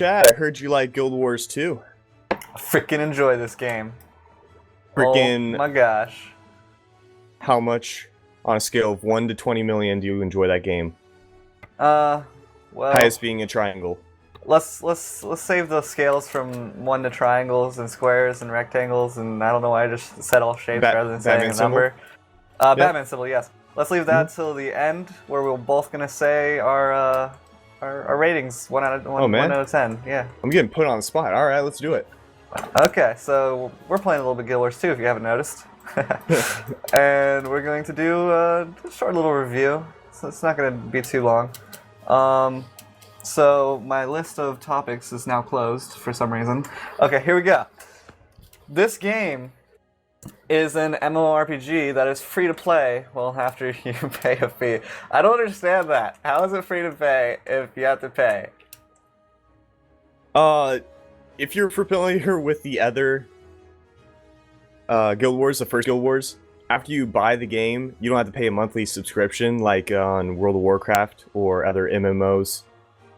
Chad, I heard you like Guild Wars 2. Freaking enjoy this game. Freaking Oh my gosh. how much on a scale of 1 to 20 million do you enjoy that game? Well, Highest being a triangle. let's save the scales from 1 to triangles and squares and rectangles, and I don't know why I just said all shapes rather than saying a number. Batman symbol, yes. Let's leave that till the end, where we're both gonna say our ratings 1 out of 1, Oh, man. 1 out of 10. Yeah. I'm getting put on the spot. All right, let's do it. Okay, so we're playing a little bit Guild Wars 2, if you haven't noticed. And we're going to do a short little review, so it's not going to be too long. So my list of topics is now closed for some reason. Okay, here we go. This game is an MMORPG that is free to play, well, after you pay a fee. I don't understand that. How is it free to play if you have to pay? If you're familiar with the other Guild Wars, the first Guild Wars, after you buy the game, you don't have to pay a monthly subscription like on World of Warcraft or other MMOs.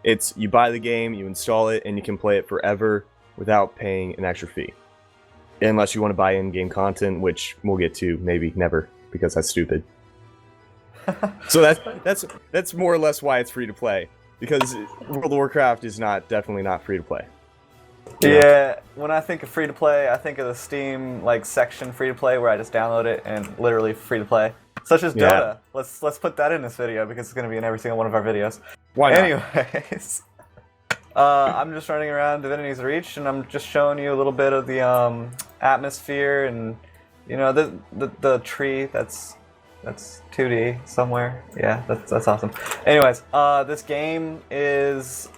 It's you buy the game, you install it, and you can play it forever without paying an extra fee. Unless you want to buy in-game content, which we'll get to maybe never, because that's stupid. So that's more or less why it's free to play. Because World of Warcraft is definitely not free to play. Yeah, when I think of free to play, I think of the Steam section free to play where I just download it and literally free to play. Such as Dota. Let's put that in this video because it's going to be in every single one of our videos. Why not? Anyways, I'm just running around Divinity's Reach and I'm just showing you a little bit of the atmosphere and the tree that's 2D somewhere. Yeah, that's awesome. Anyways, this game is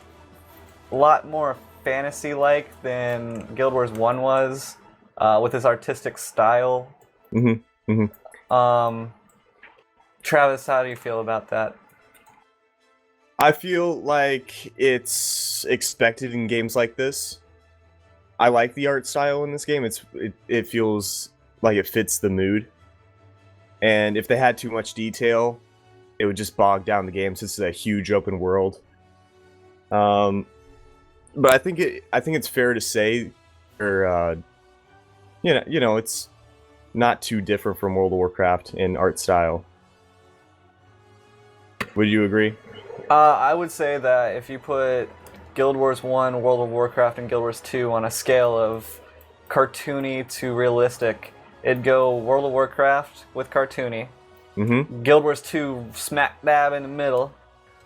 a lot more fantasy-like than Guild Wars 1 was, with its artistic style. Travis, how do you feel about that? I feel like it's expected in games like this. I like the art style in this game. It feels like it fits the mood. And if they had too much detail, it would just bog down the game since it's a huge open world. But I think it's fair to say, it's not too different from World of Warcraft in art style. Would you agree? I would say that if you put Guild Wars 1, World of Warcraft, and Guild Wars 2 on a scale of cartoony to realistic, it'd go World of Warcraft with cartoony, Guild Wars 2 smack dab in the middle,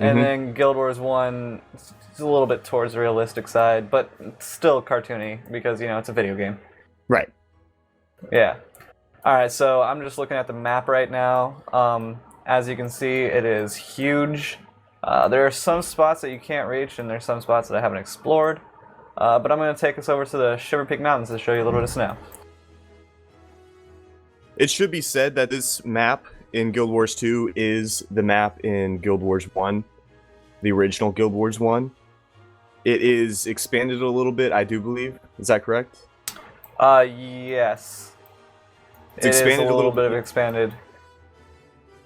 and then Guild Wars 1 is a little bit towards the realistic side, but still cartoony because, it's a video game. Right. Yeah. Alright, so I'm just looking at the map right now. As you can see, it is huge. There are some spots that you can't reach, and there's some spots that I haven't explored. But I'm going to take us over to the Shiver Peak Mountains to show you a little bit of snow. It should be said that this map in Guild Wars 2 is the map in Guild Wars 1, the original Guild Wars 1. It is expanded a little bit, I do believe. Is that correct? Yes. It's expanded a little bit of expanded.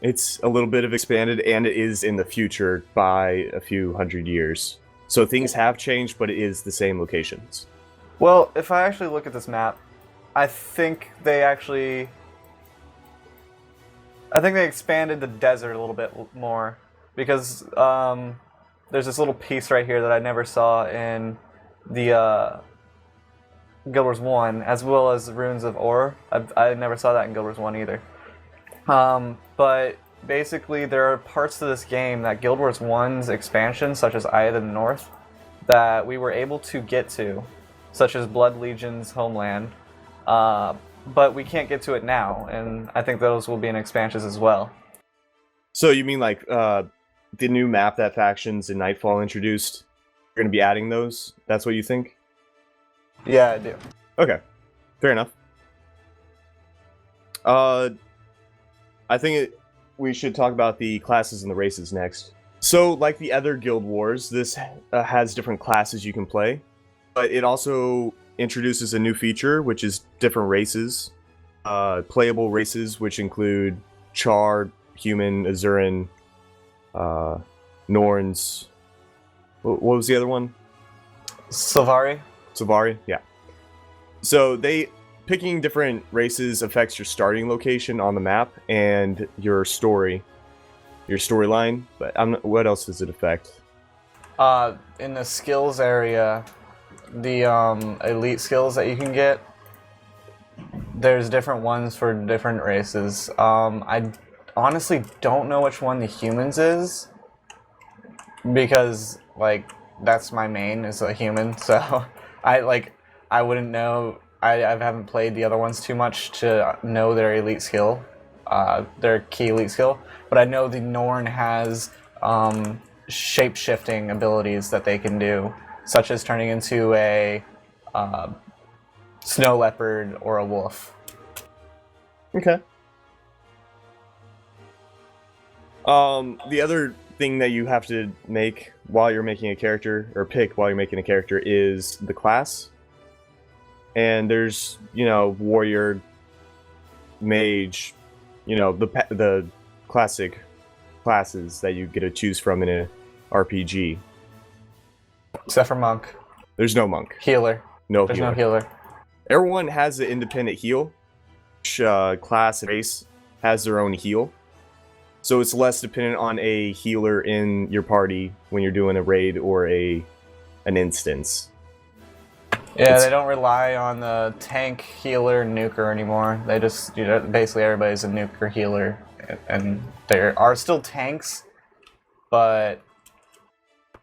It's a little bit of expanded, and it is in the future by a few hundred years. So things have changed, but it is the same locations. Well, if I actually look at this map, I think they expanded the desert a little bit more, because there's this little piece right here that I never saw in the Guild Wars 1, as well as the Runes of Ore. I never saw that in Guild Wars 1 either. But basically there are parts of this game that Guild Wars 1's expansion, such as Eye of the North, that we were able to get to, such as Blood Legion's homeland, but we can't get to it now, and I think those will be in expansions as well. So you mean the new map that Factions and Nightfall introduced, you're going to be adding those? That's what you think? Yeah, I do. Okay, fair enough. I think we should talk about the classes and the races next. So, like the other Guild Wars, this has different classes you can play, but it also introduces a new feature, which is different races. Playable races, which include Char, Human, Azuran, Norns. What was the other one? Sylvari. Sylvari, yeah. So picking different races affects your starting location on the map and your storyline. But what else does it affect? In the skills area, the elite skills that you can get, there's different ones for different races. I honestly don't know which one the humans is, because like that's my main is a human, so I wouldn't know. I haven't played the other ones too much to know their elite skill, their key elite skill. But I know the Norn has shape-shifting abilities that they can do, such as turning into a snow leopard or a wolf. Okay. The other thing that you have to make while you're making a character, or pick while you're making a character, is the class. And there's, warrior, mage, the classic classes that you get to choose from in a RPG. Except for monk. There's no monk. Healer. No There's healer. no healer. Everyone has an independent heal. Each class and race has their own heal. So it's less dependent on a healer in your party when you're doing a raid or an instance. Yeah, they don't rely on the tank, healer, nuker anymore. They just, basically everybody's a nuker healer. And there are still tanks, but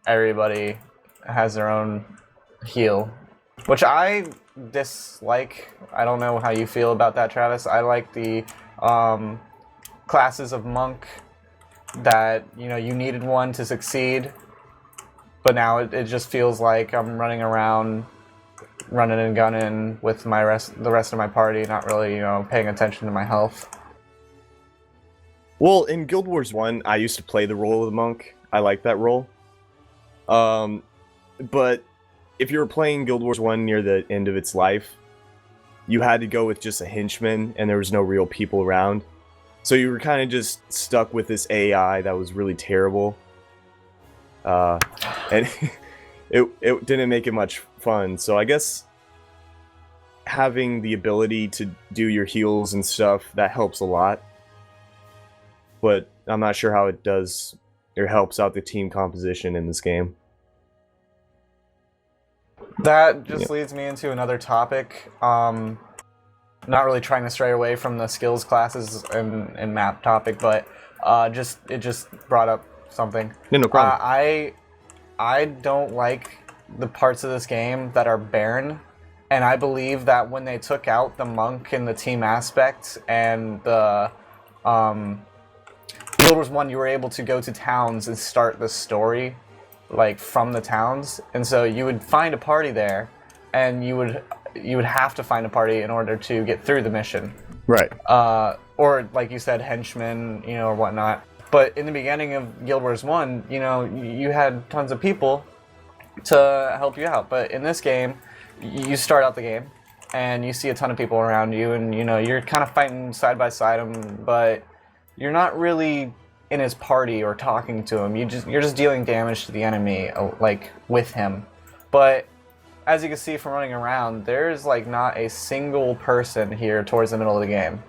everybody has their own heal. Which I dislike. I don't know how you feel about that, Travis. I like the classes of monk that, you needed one to succeed. But now it just feels like I'm running around, running and gunning with the rest of my party, not really, paying attention to my health. Well, in Guild Wars 1, I used to play the role of the monk. I like that role. But if you were playing Guild Wars 1 near the end of its life, you had to go with just a henchman, and there was no real people around. So you were kind of just stuck with this AI that was really terrible. And it didn't make it much fun. So I guess having the ability to do your heals and stuff, that helps a lot. But I'm not sure how it does or helps out the team composition in this game. That just leads me into another topic. Not really trying to stray away from the skills classes and map topic, but it just brought up something. No problem. I don't like the parts of this game that are barren, and I believe that when they took out the monk and the team aspect and the Guild Wars 1, you were able to go to towns and start the story from the towns, and so you would find a party there, and you would have to find a party in order to get through the mission. Right. Or like you said, henchmen, or whatnot. But in the beginning of Guild Wars 1, you had tons of people to help you out. But in this game, you start out the game, and you see a ton of people around you, and you're kind of fighting side by side them, but you're not really in his party or talking to him. You're just dealing damage to the enemy, with him. But as you can see from running around, there's not a single person here towards the middle of the game.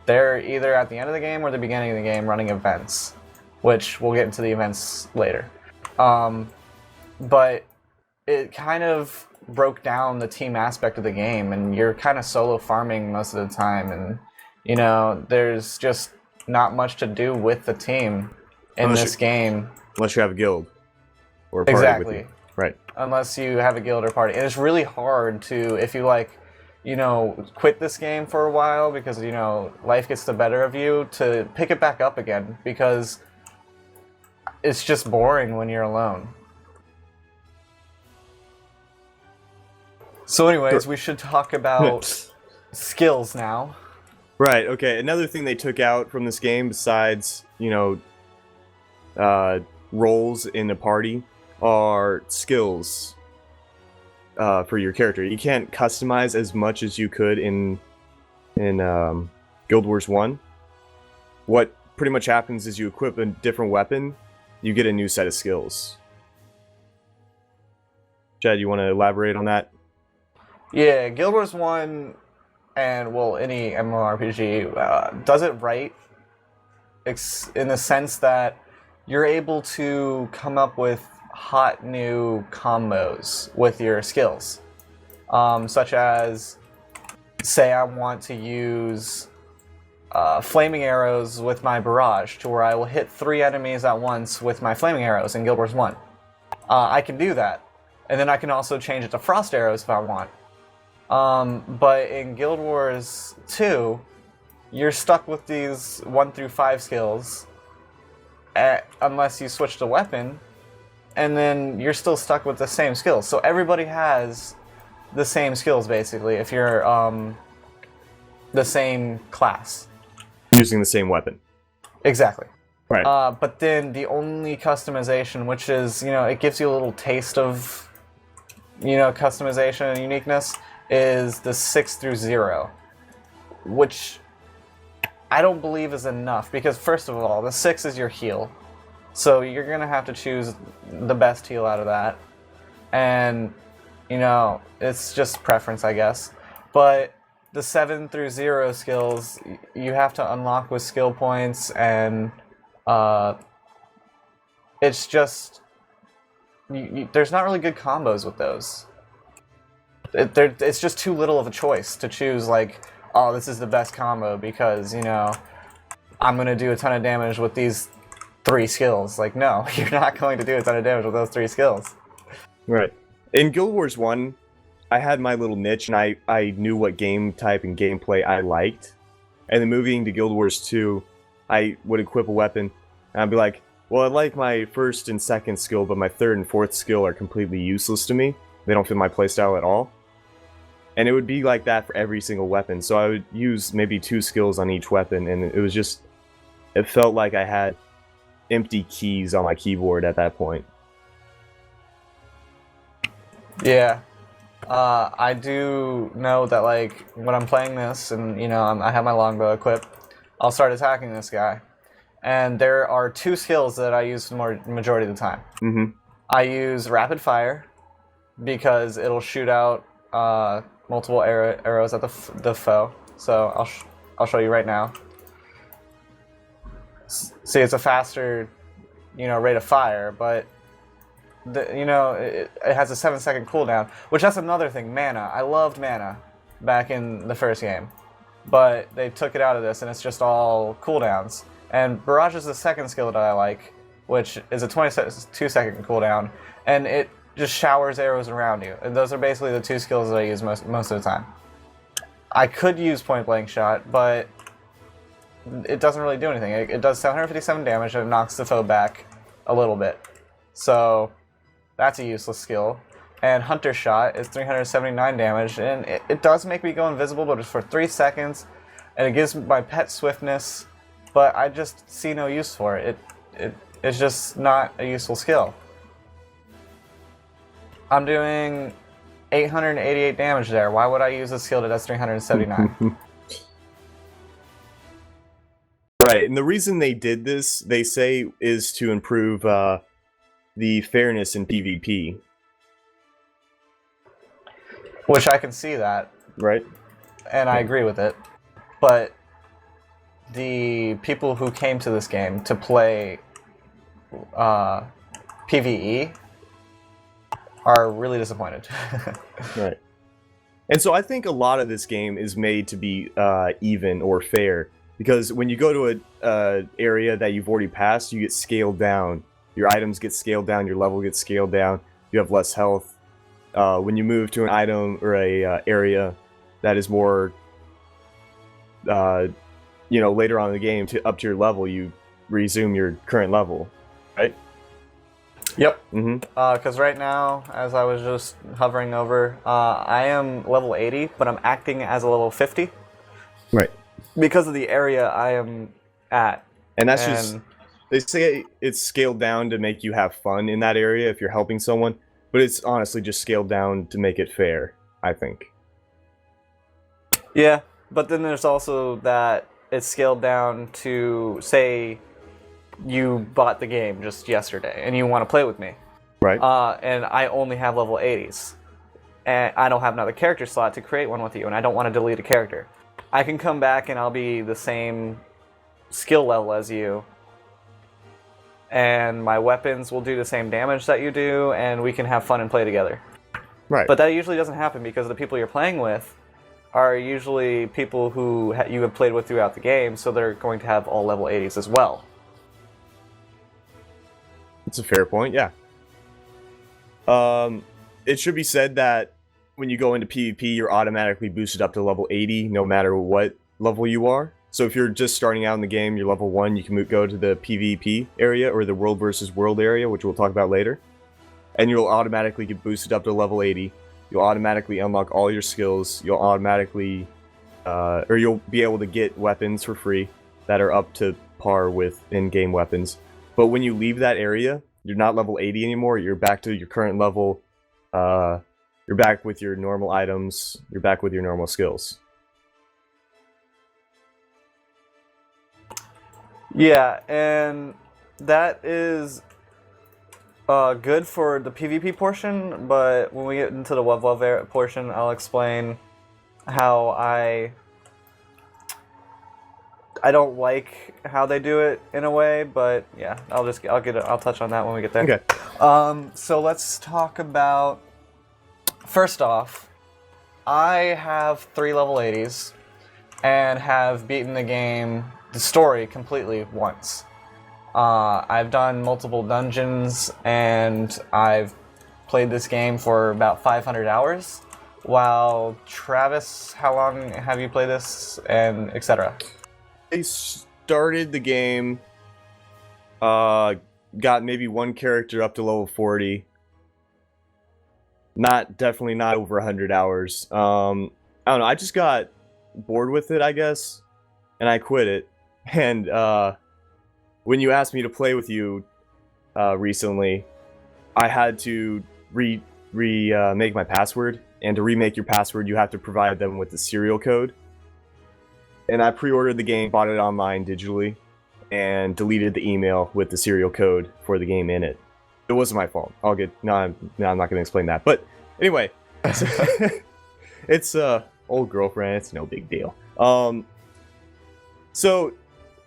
They're either at the end of the game or the beginning of the game running events, which we'll get into the events later. But it kind of broke down the team aspect of the game, and you're kind of solo farming most of the time, and there's just not much to do with the team in this game. Unless you have a guild or a party Exactly. with you. Right. Unless you have a guild or party. And it's really hard to, if you quit this game for a while because, life gets the better of you, to pick it back up again, because it's just boring when you're alone. So anyways, we should talk about skills now. Right, okay. Another thing they took out from this game, besides, roles in a party, are skills for your character. You can't customize as much as you could in Guild Wars 1. What pretty much happens is you equip a different weapon, you get a new set of skills. Chad, you want to elaborate on that? Yeah, Guild Wars 1 and, well, any MMORPG does it right in the sense that you're able to come up with hot new combos with your skills. Such as, say I want to use flaming arrows with my barrage, to where I will hit 3 enemies at once with my flaming arrows in Guild Wars 1. I can do that. And then I can also change it to frost arrows if I want. But in Guild Wars 2, you're stuck with these 1 through 5 skills unless you switch to weapon, and then you're still stuck with the same skills. So everybody has the same skills, basically, if you're the same class. Using the same weapon. Exactly. Right. But then the only customization, which is, it gives you a little taste of, customization and uniqueness, is the 6 through 0, which I don't believe is enough, because first of all, the 6 is your heal, so you're going to have to choose the best heal out of that, and, it's just preference, I guess. But the 7 through 0 skills, you have to unlock with skill points, and it's just, there's not really good combos with those. It's just too little of a choice to choose, like, oh, this is the best combo because, I'm going to do a ton of damage with these 3 skills. Like, no, you're not going to do a ton of damage with those 3 skills. Right. In Guild Wars 1, I had my little niche, and I knew what game type and gameplay I liked. And then moving to Guild Wars 2, I would equip a weapon, and I'd be like, well, I like my first and second skill, but my third and fourth skill are completely useless to me. They don't fit my playstyle at all. And it would be like that for every single weapon. So I would use maybe 2 skills on each weapon, and it was just, it felt like I had empty keys on my keyboard at that point. Yeah. I do know that, like, when I'm playing this and, I have my longbow equipped, I'll start attacking this guy. And there are 2 skills that I use the majority of the time. Mm-hmm. I use rapid fire because it'll shoot out multiple arrows at the foe. So I'll show you right now. See, it's a faster, rate of fire, but it has a 7-second cooldown, which that's another thing. Mana. I loved mana back in the first game, but they took it out of this, and it's just all cooldowns. And Barrage is the second skill that I like, which is a 22-second cooldown, and it just showers arrows around you. And those are basically the 2 skills that I use most of the time. I could use Point Blank Shot, but it doesn't really do anything. It does 757 damage, and it knocks the foe back a little bit. So that's a useless skill. And Hunter Shot is 379 damage, and it does make me go invisible, but it's for 3 seconds, and it gives my pet swiftness, but I just see no use for it. It's just not a useful skill. I'm doing 888 damage there. Why would I use a skill that does 379? Right, and the reason they did this, they say, is to improve the fairness in PvP. Which I can see that. Right. And I agree with it. But the people who came to this game to play PvE are really disappointed. Right. And so I think a lot of this game is made to be even or fair, because when you go to a area that you've already passed, you get scaled down. Your items get scaled down, your level gets scaled down, you have less health. When you move to an item or a area that is more, later on in the game, up to your level, you resume your current level, right? Yep. Mm-hmm. Because right now, as I was just hovering over, I am level 80, but I'm acting as a level 50. Right. Because of the area I am at. And that's just, they say it's scaled down to make you have fun in that area if you're helping someone, but it's honestly just scaled down to make it fair, I think. Yeah, but then there's also that it's scaled down to, say, you bought the game just yesterday and you want to play with me. Right. And I only have level 80s. And I don't have another character slot to create one with you, and I don't want to delete a character. I can come back and I'll be the same skill level as you, and my weapons will do the same damage that you do, and we can have fun and play together. Right. But that usually doesn't happen because the people you're playing with are usually people who you have played with throughout the game, so they're going to have all level 80s as well. That's a fair point, yeah. It should be said that when you go into PvP, you're automatically boosted up to level 80 no matter what level you are. So if you're just starting out in the game, you're level 1, you can go to the PvP area or the World versus World area, which we'll talk about later. And you'll automatically get boosted up to level 80. You'll automatically unlock all your skills. You'll automatically, or you'll be able to get weapons for free that are up to par with in-game weapons. But when you leave that area, you're not level 80 anymore. You're back to your current level. You're back with your normal items. You're back with your normal skills. Yeah, and that is good for the PvP portion, but when we get into the WoW portion, I'll explain how I don't like how they do it in a way, but yeah, I'll touch on that when we get there. Okay. So let's talk about, first off, I have 3 level 80s and have beaten the story completely once. I've done multiple dungeons, and I've played this game for about 500 hours. While Travis, how long have you played this, and etc.? I started the game, got maybe one character up to level 40. Definitely not over 100 hours. I don't know, I just got bored with it, I guess, and I quit it. And when you asked me to play with you recently, I had to make my password, and to remake your password, you have to provide them with the serial code. And I pre-ordered the game, bought it online digitally, and deleted the email with the serial code for the game in it. It wasn't my fault. I'm not going to explain that. But anyway, it's old girlfriend. It's no big deal. So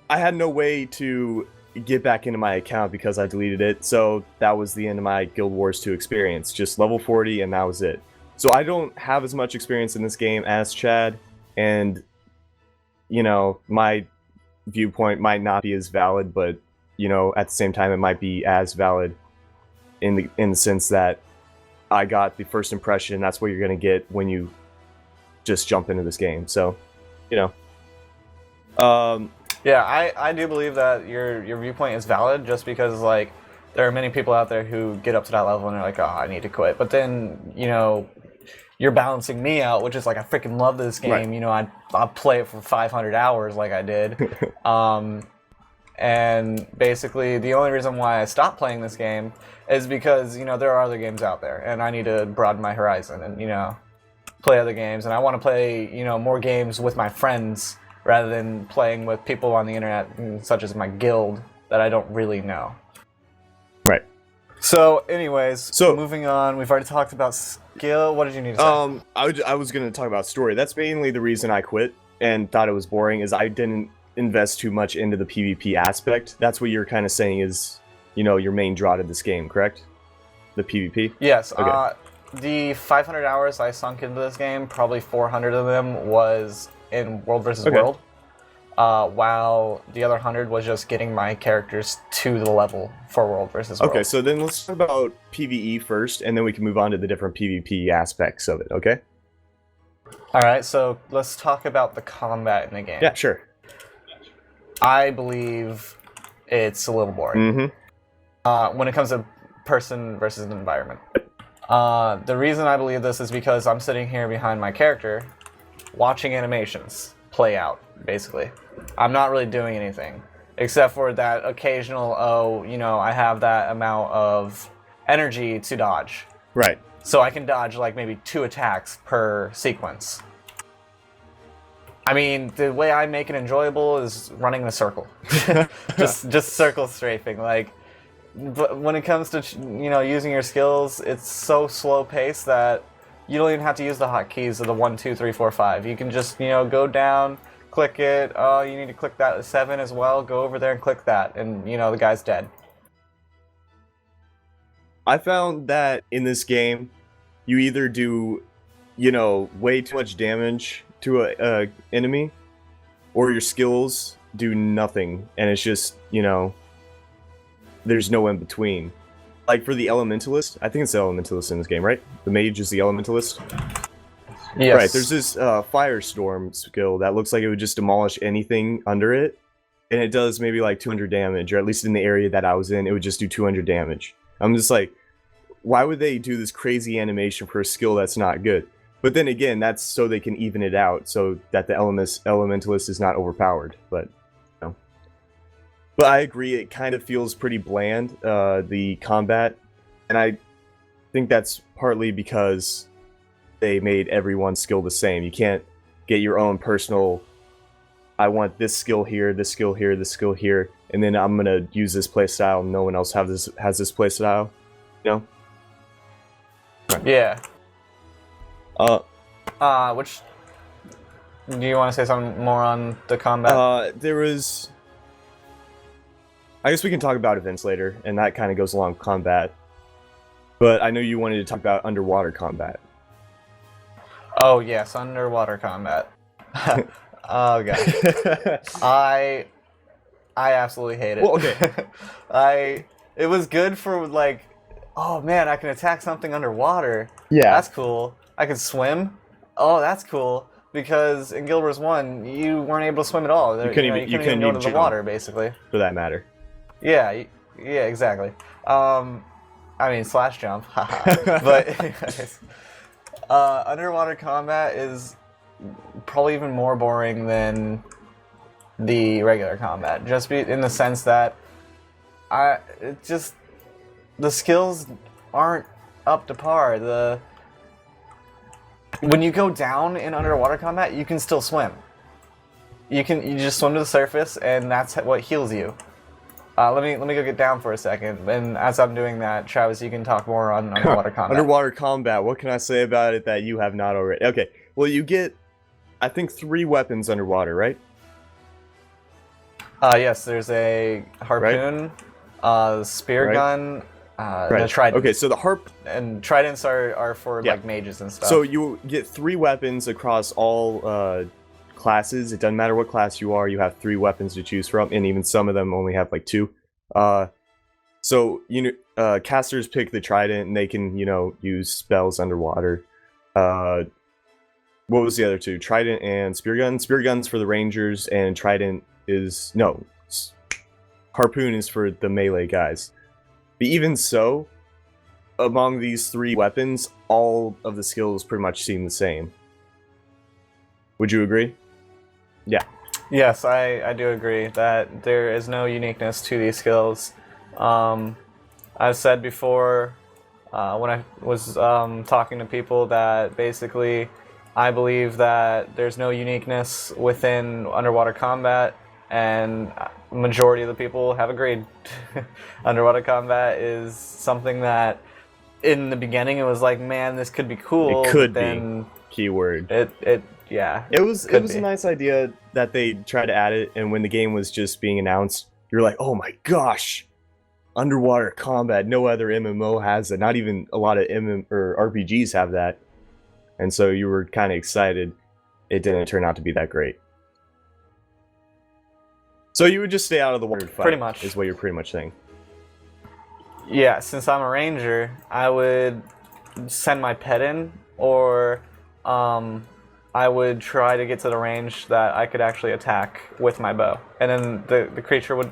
I had no way to get back into my account because I deleted it. So that was the end of my Guild Wars 2 experience. Just level 40, and that was it. So I don't have as much experience in this game as Chad, and you know, my viewpoint might not be as valid, but you know, at the same time, it might be as valid in the sense that I got the first impression. That's what you're gonna get when you just jump into this game. So, you know, yeah, I do believe that your viewpoint is valid, just because like there are many people out there who get up to that level and they're like, oh, I need to quit. But then, you know, you're balancing me out, which is like, I freaking love this game. Right. You know, I'll play it for 500 hours like I did. And basically, the only reason why I stopped playing this game is because, you know, there are other games out there, and I need to broaden my horizon and, you know, play other games. And I want to play, you know, more games with my friends rather than playing with people on the internet, such as my guild, that I don't really know. right. So, anyways, So- moving on. We've already talked about skill. What did you need to say? I was gonna talk about story. That's mainly the reason I quit and thought it was boring, is I didn't invest too much into the PvP aspect. That's what you're kind of saying is, you know, your main draw to this game, correct? The PvP? Yes. Okay. The 500 hours I sunk into this game, probably 400 of them was in World versus Okay. World, while the other 100 was just getting my characters to the level for World versus World. Okay, so then let's talk about PvE first, and then we can move on to the different PvP aspects of it, okay? All right, so let's talk about the combat in the game. Yeah, sure. I believe it's a little boring. Mm-hmm. When it comes to person versus environment. The reason I believe this is because I'm sitting here behind my character, watching animations play out, basically. I'm not really doing anything, except for that occasional, oh, you know, I have that amount of energy to dodge. Right. So I can dodge like maybe 2 attacks per sequence. I mean, the way I make it enjoyable is running in a circle. just circle strafing. Like, but when it comes to using your skills, it's so slow paced that you don't even have to use the hotkeys of the 1, 2, 3, 4, 5. You can just go down, click it. Oh, you need to click that 7 as well. Go over there and click that, and the guy's dead. I found that in this game, you either do, way too much damage to a enemy, or your skills do nothing, and it's just, there's no in between. Like for the Elementalist, I think it's the Elementalist in this game, right? The Mage is the Elementalist? Yes. Right, there's this Firestorm skill that looks like it would just demolish anything under it, and it does maybe like 200 damage, or at least in the area that I was in, it would just do 200 damage. I'm just like, why would they do this crazy animation for a skill that's not good? But then again, that's so they can even it out, so that the Elementalist is not overpowered. But I agree, it kind of feels pretty bland, the combat, and I think that's partly because they made everyone's skill the same. You can't get your own personal, I want this skill here, this skill here, this skill here, and then I'm gonna use this playstyle, no one else has this playstyle, Right. Yeah. Uh, Which, do you want to say something more on the combat? There was, I guess we can talk about events later, and that kind of goes along with combat. But I know you wanted to talk about underwater combat. Oh yes, underwater combat. Oh god, I absolutely hate it. Well, okay. It was good for like, oh man, I can attack something underwater. Yeah. That's cool. I can swim. Oh, that's cool. Because in Guild Wars 1, you weren't able to swim at all. You couldn't even go to the jump, water, basically. for that matter. Yeah, exactly. I mean, slash jump. But anyways, underwater combat is probably even more boring than the regular combat. Just in the sense that the skills aren't up to par. When you go down in underwater combat, you can still swim. You just swim to the surface, and that's what heals you. Let me go get down for a second, and as I'm doing that, Travis, you can talk more on underwater combat. Underwater combat, what can I say about it that you have not already? Okay, well you get, I think, 3 weapons underwater, right? Yes, there's a harpoon, spear gun, and a trident. Okay, so the and tridents are for like mages and stuff. So you get 3 weapons across all classes. It doesn't matter what class you are, you have 3 weapons to choose from, and even some of them only have like 2. So casters pick the trident, and they can use spells underwater. What was the other 2? Trident and spear gun. Spear gun's for the rangers, and trident is harpoon is for the melee guys. But even so, among these 3 weapons, all of the skills pretty much seem the same. Would you agree? Yeah. Yes, I do agree that there is no uniqueness to these skills. I've said before when I was talking to people that basically I believe that there's no uniqueness within underwater combat, and majority of the people have agreed. Underwater combat is something that in the beginning it was like, man, this could be cool. It could be. Keyword. Yeah. It was a nice idea that they tried to add it, and when the game was just being announced, you're like, oh my gosh, underwater combat. No other MMO has that. Not even a lot of RPGs have that. And so you were kind of excited. It didn't turn out to be that great. So you would just stay out of the water to fight. Pretty much. Is what you're pretty much saying. Yeah, since I'm a ranger, I would send my pet in, or I would try to get to the range that I could actually attack with my bow. And then the creature would...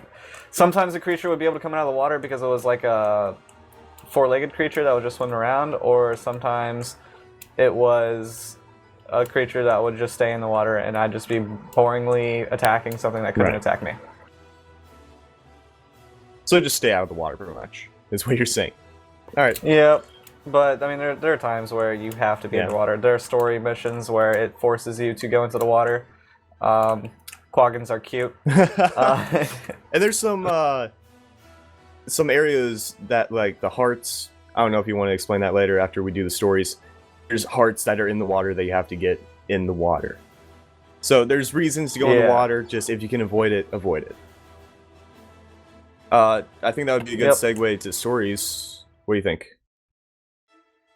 Sometimes the creature would be able to come out of the water because it was like a 4-legged creature that would just swim around, or sometimes it was a creature that would just stay in the water, and I'd just be boringly attacking something that couldn't attack me. So just stay out of the water, pretty much, is what you're saying. Alright. Yep. But, I mean, there are times where you have to be underwater. There are story missions where it forces you to go into the water. Quaggins are cute. And there's some some areas that like the hearts. I don't know if you want to explain that later after we do the stories. There's hearts that are in the water that you have to get in the water. So there's reasons to go in the Yeah. water. Just if you can avoid it, avoid it. I think that would be a good Yep. segue to stories. What do you think?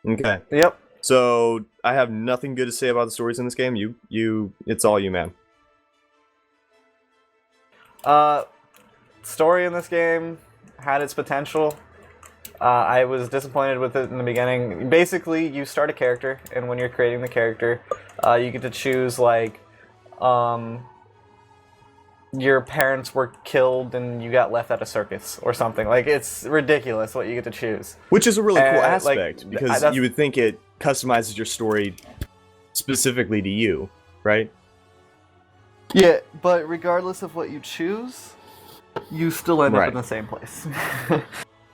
Okay. Yep. So I have nothing good to say about the stories in this game. It's all you, man. Story in this game had its potential. I was disappointed with it in the beginning. Basically, you start a character, and when you're creating the character, you get to choose like, your parents were killed and you got left at a circus or something. Like, it's ridiculous what you get to choose. Which is a really cool like, aspect because that's- you would think it customizes your story specifically to you, right? Yeah, but regardless of what you choose, you still end up Right. in the same place.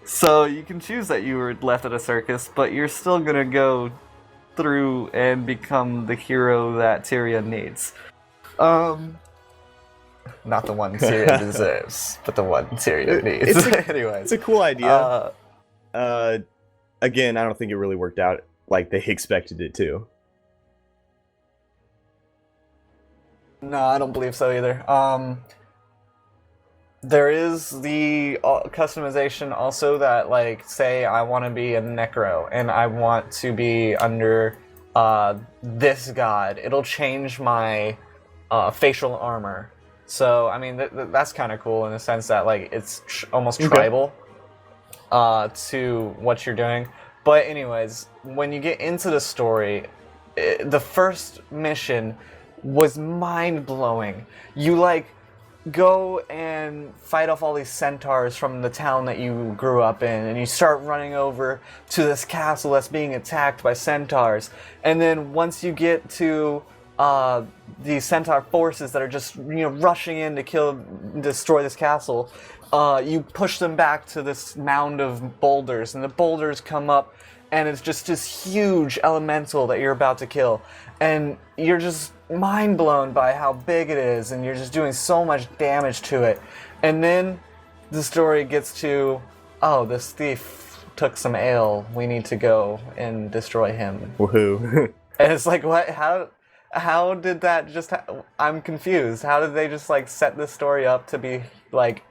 So you can choose that you were left at a circus, but you're still gonna go through and become the hero that Tyrion needs. Not the one Tyrion deserves, but the one Tyrion needs. Anyways, It's a cool idea. uh, Again, I don't think it really worked out like they expected it to. no, I don't believe so either. There is the customization also that, like, say I want to be a necro and I want to be under this god. It'll change my facial armor. So, I mean, that's kind of cool in the sense that, like, it's almost Okay. tribal to what you're doing. But anyways, when you get into the story, the first mission was mind-blowing. You, like, go and fight off all these centaurs from the town that you grew up in, and you start running over to this castle that's being attacked by centaurs. And then once you get to the centaur forces that are just, rushing in to destroy this castle, you push them back to this mound of boulders, and the boulders come up, and it's just this huge elemental that you're about to kill, and you're just mind blown by how big it is, and you're just doing so much damage to it. And then the story gets to, oh, this thief took some ale, we need to go and destroy him. Woohoo! And it's like, what? How did that just? I'm confused. How did they just like set this story up to be like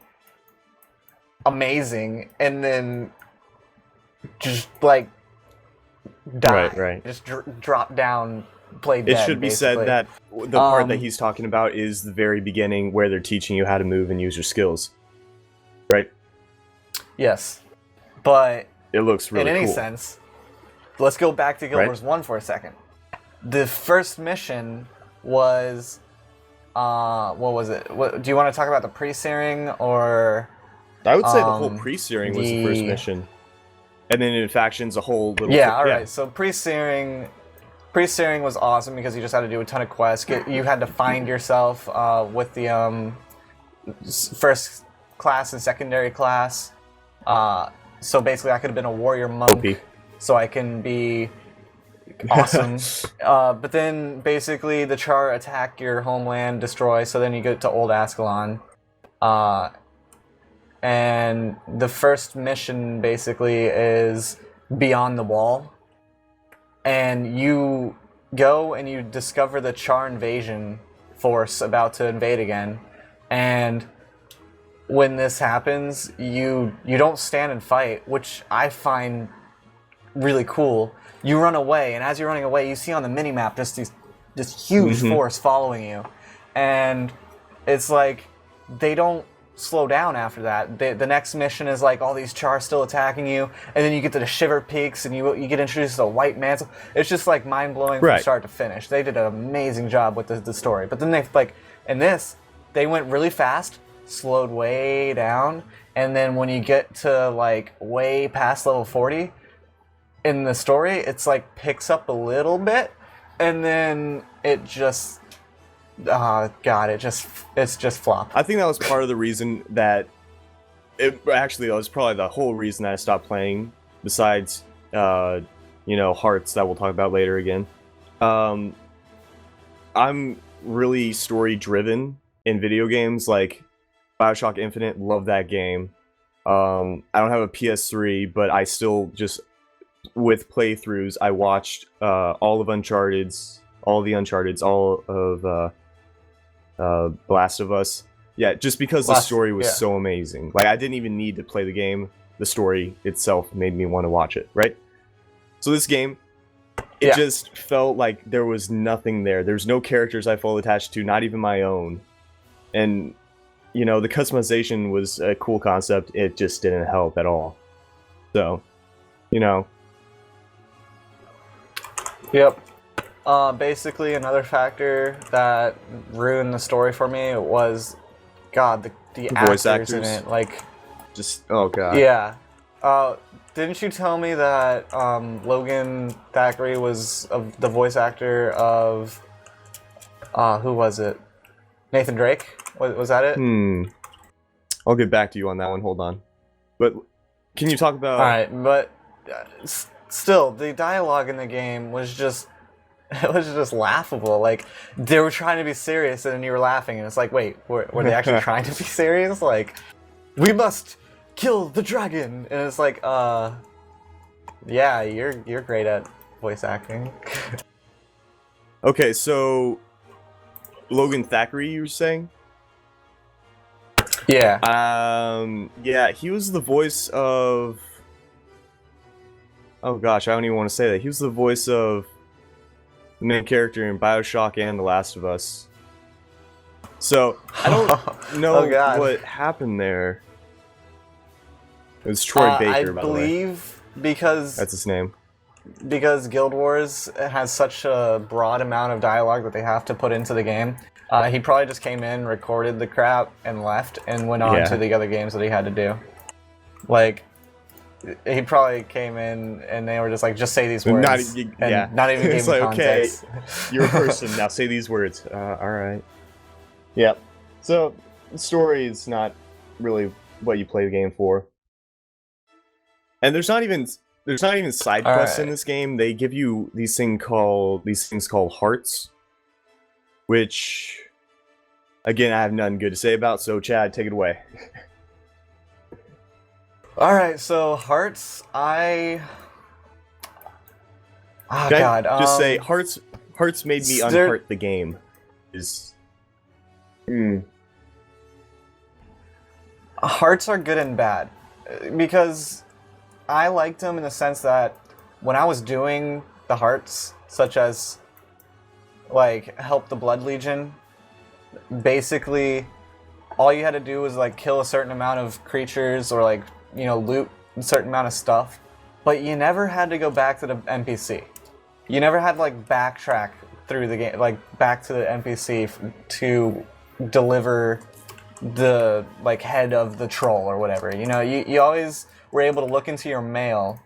amazing, and then just like die? Right. Just drop down, play dead. It should be basically. said that the part that Um, he's talking about is the very beginning where they're teaching you how to move and use your skills. Right? Yes, but It looks really in any cool. sense, let's go back to Guild Wars 1 for a second. The first mission was, what was it? Do you want to talk about the pre-searing, or? I would say the whole Um, pre-searing was the first the- mission. And then in factions, a whole little... Yeah, alright, so pre-searing was awesome because you just had to do a ton of quests. You had to find yourself with the first class and secondary class. So basically I could have been a warrior monk, OP. so I can be awesome. But then basically the Char attack your homeland, destroy, so then you go to Old Ascalon. And the first mission basically is Beyond the Wall. And you go and you discover the Char invasion force about to invade again. And when this happens, you don't stand and fight, which I find really cool. You run away, and as you're running away, you see on the minimap just this huge force following you. And it's like, they don't slow down after that. The next mission is like all these Char still attacking you, and then you get to the Shiver Peaks, and you get introduced to the White Mantle. It's just like mind-blowing from Right. start to finish. They did an amazing job with the story. But then they, like, in this, they went really fast, slowed way down, and then when you get to like way past level 40 in the story, it's like picks up a little bit, and then it just it's just flop. I think that was part of the reason that... Actually, that was probably the whole reason that I stopped playing, besides, hearts that we'll talk about later again. I'm really story-driven in video games, like BioShock Infinite, love that game. I don't have a PS3, but I still just with playthroughs I watched all of Uncharted's, all the Uncharted's, all of Last of Us. Yeah, just because the story was so amazing. Like I didn't even need to play the game. The story itself made me want to watch it, right? So this game, it just felt like there was nothing there. There's no characters I felt attached to, not even my own. And, you know, the customization was a cool concept. It just didn't help at all. So, you know. Yep. Basically, another factor that ruined the story for me was, God, the voice actors in actors. it. Like, just, oh god. Yeah. Didn't you tell me that Logan Thackeray was the voice actor of who was it? Nathan Drake? Was that it? I'll get back to you on that one. Hold on. But can you talk about? All right, but still, the dialogue in the game was just laughable. Like they were trying to be serious, and then you were laughing, and it's like, wait, were they actually trying to be serious? Like, we must kill the dragon, and it's like, yeah, you're great at voice acting. Okay, so Logan Thackeray, you were saying? Yeah. Yeah, he was the voice of. Oh gosh, I don't even want to say that. He was the voice of the main character in BioShock and The Last of Us. So I don't know what happened there. It was Troy Baker, by the way. I believe because that's his name. Because Guild Wars has such a broad amount of dialogue that they have to put into the game. He probably just came in, recorded the crap, and left, and went on to the other games that he had to do. Like, he probably came in, and they were just like, just say these words. Not even gave him context. Okay, you're a person, now say these words. Alright. Yep. So, the story is not really what you play the game for. And there's not even side quests in this game. They give you these things called hearts, which again I have nothing good to say about. So Chad, take it away. All right, so hearts. God. Just say hearts. Hearts made me unheart the game. Hearts are good and bad because I liked them in the sense that when I was doing the hearts, such as like help the Blood Legion, basically all you had to do was like kill a certain amount of creatures or like, you know, loot a certain amount of stuff, but you never had to go back to the NPC. You never had to like backtrack through the game, like back to the NPC to deliver the like head of the troll or whatever. You know, you always were able to look into your mail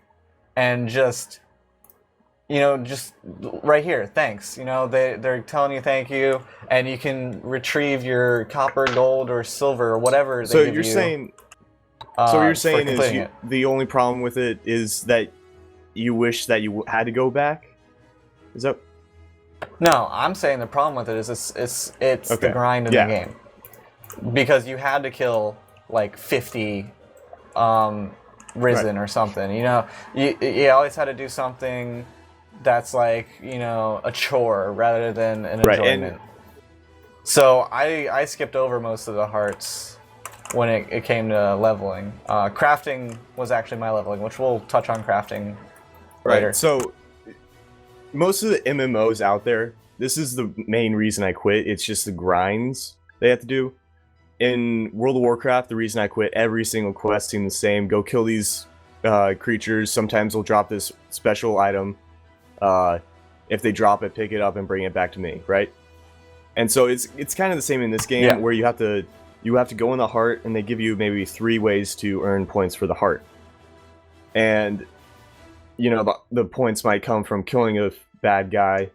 and just, you know, just right here, thanks. You know, they're telling you thank you, and you can retrieve your copper, gold, or silver, or whatever they give you. So what you're saying is the only problem with it is that you wish that you had to go back? Is that... No, I'm saying the problem with it is it's the grind in the game. Because you had to kill, like, 50... Risen or something, you know, you always had to do something that's like, you know, a chore rather than an enjoyment. So I skipped over most of the hearts when it came to leveling. Crafting was actually my leveling, which we'll touch on crafting later. So most of the MMOs out there, this is the main reason I quit. It's just the grinds they have to do. In World of Warcraft, the reason I quit, every single quest seemed the same. Go kill these creatures. Sometimes they'll drop this special item. If they drop it, pick it up and bring it back to me, right? And so it's kind of the same in this game, where you have to go in the heart, and they give you maybe 3 ways to earn points for the heart. And you know, the points might come from killing a bad guy,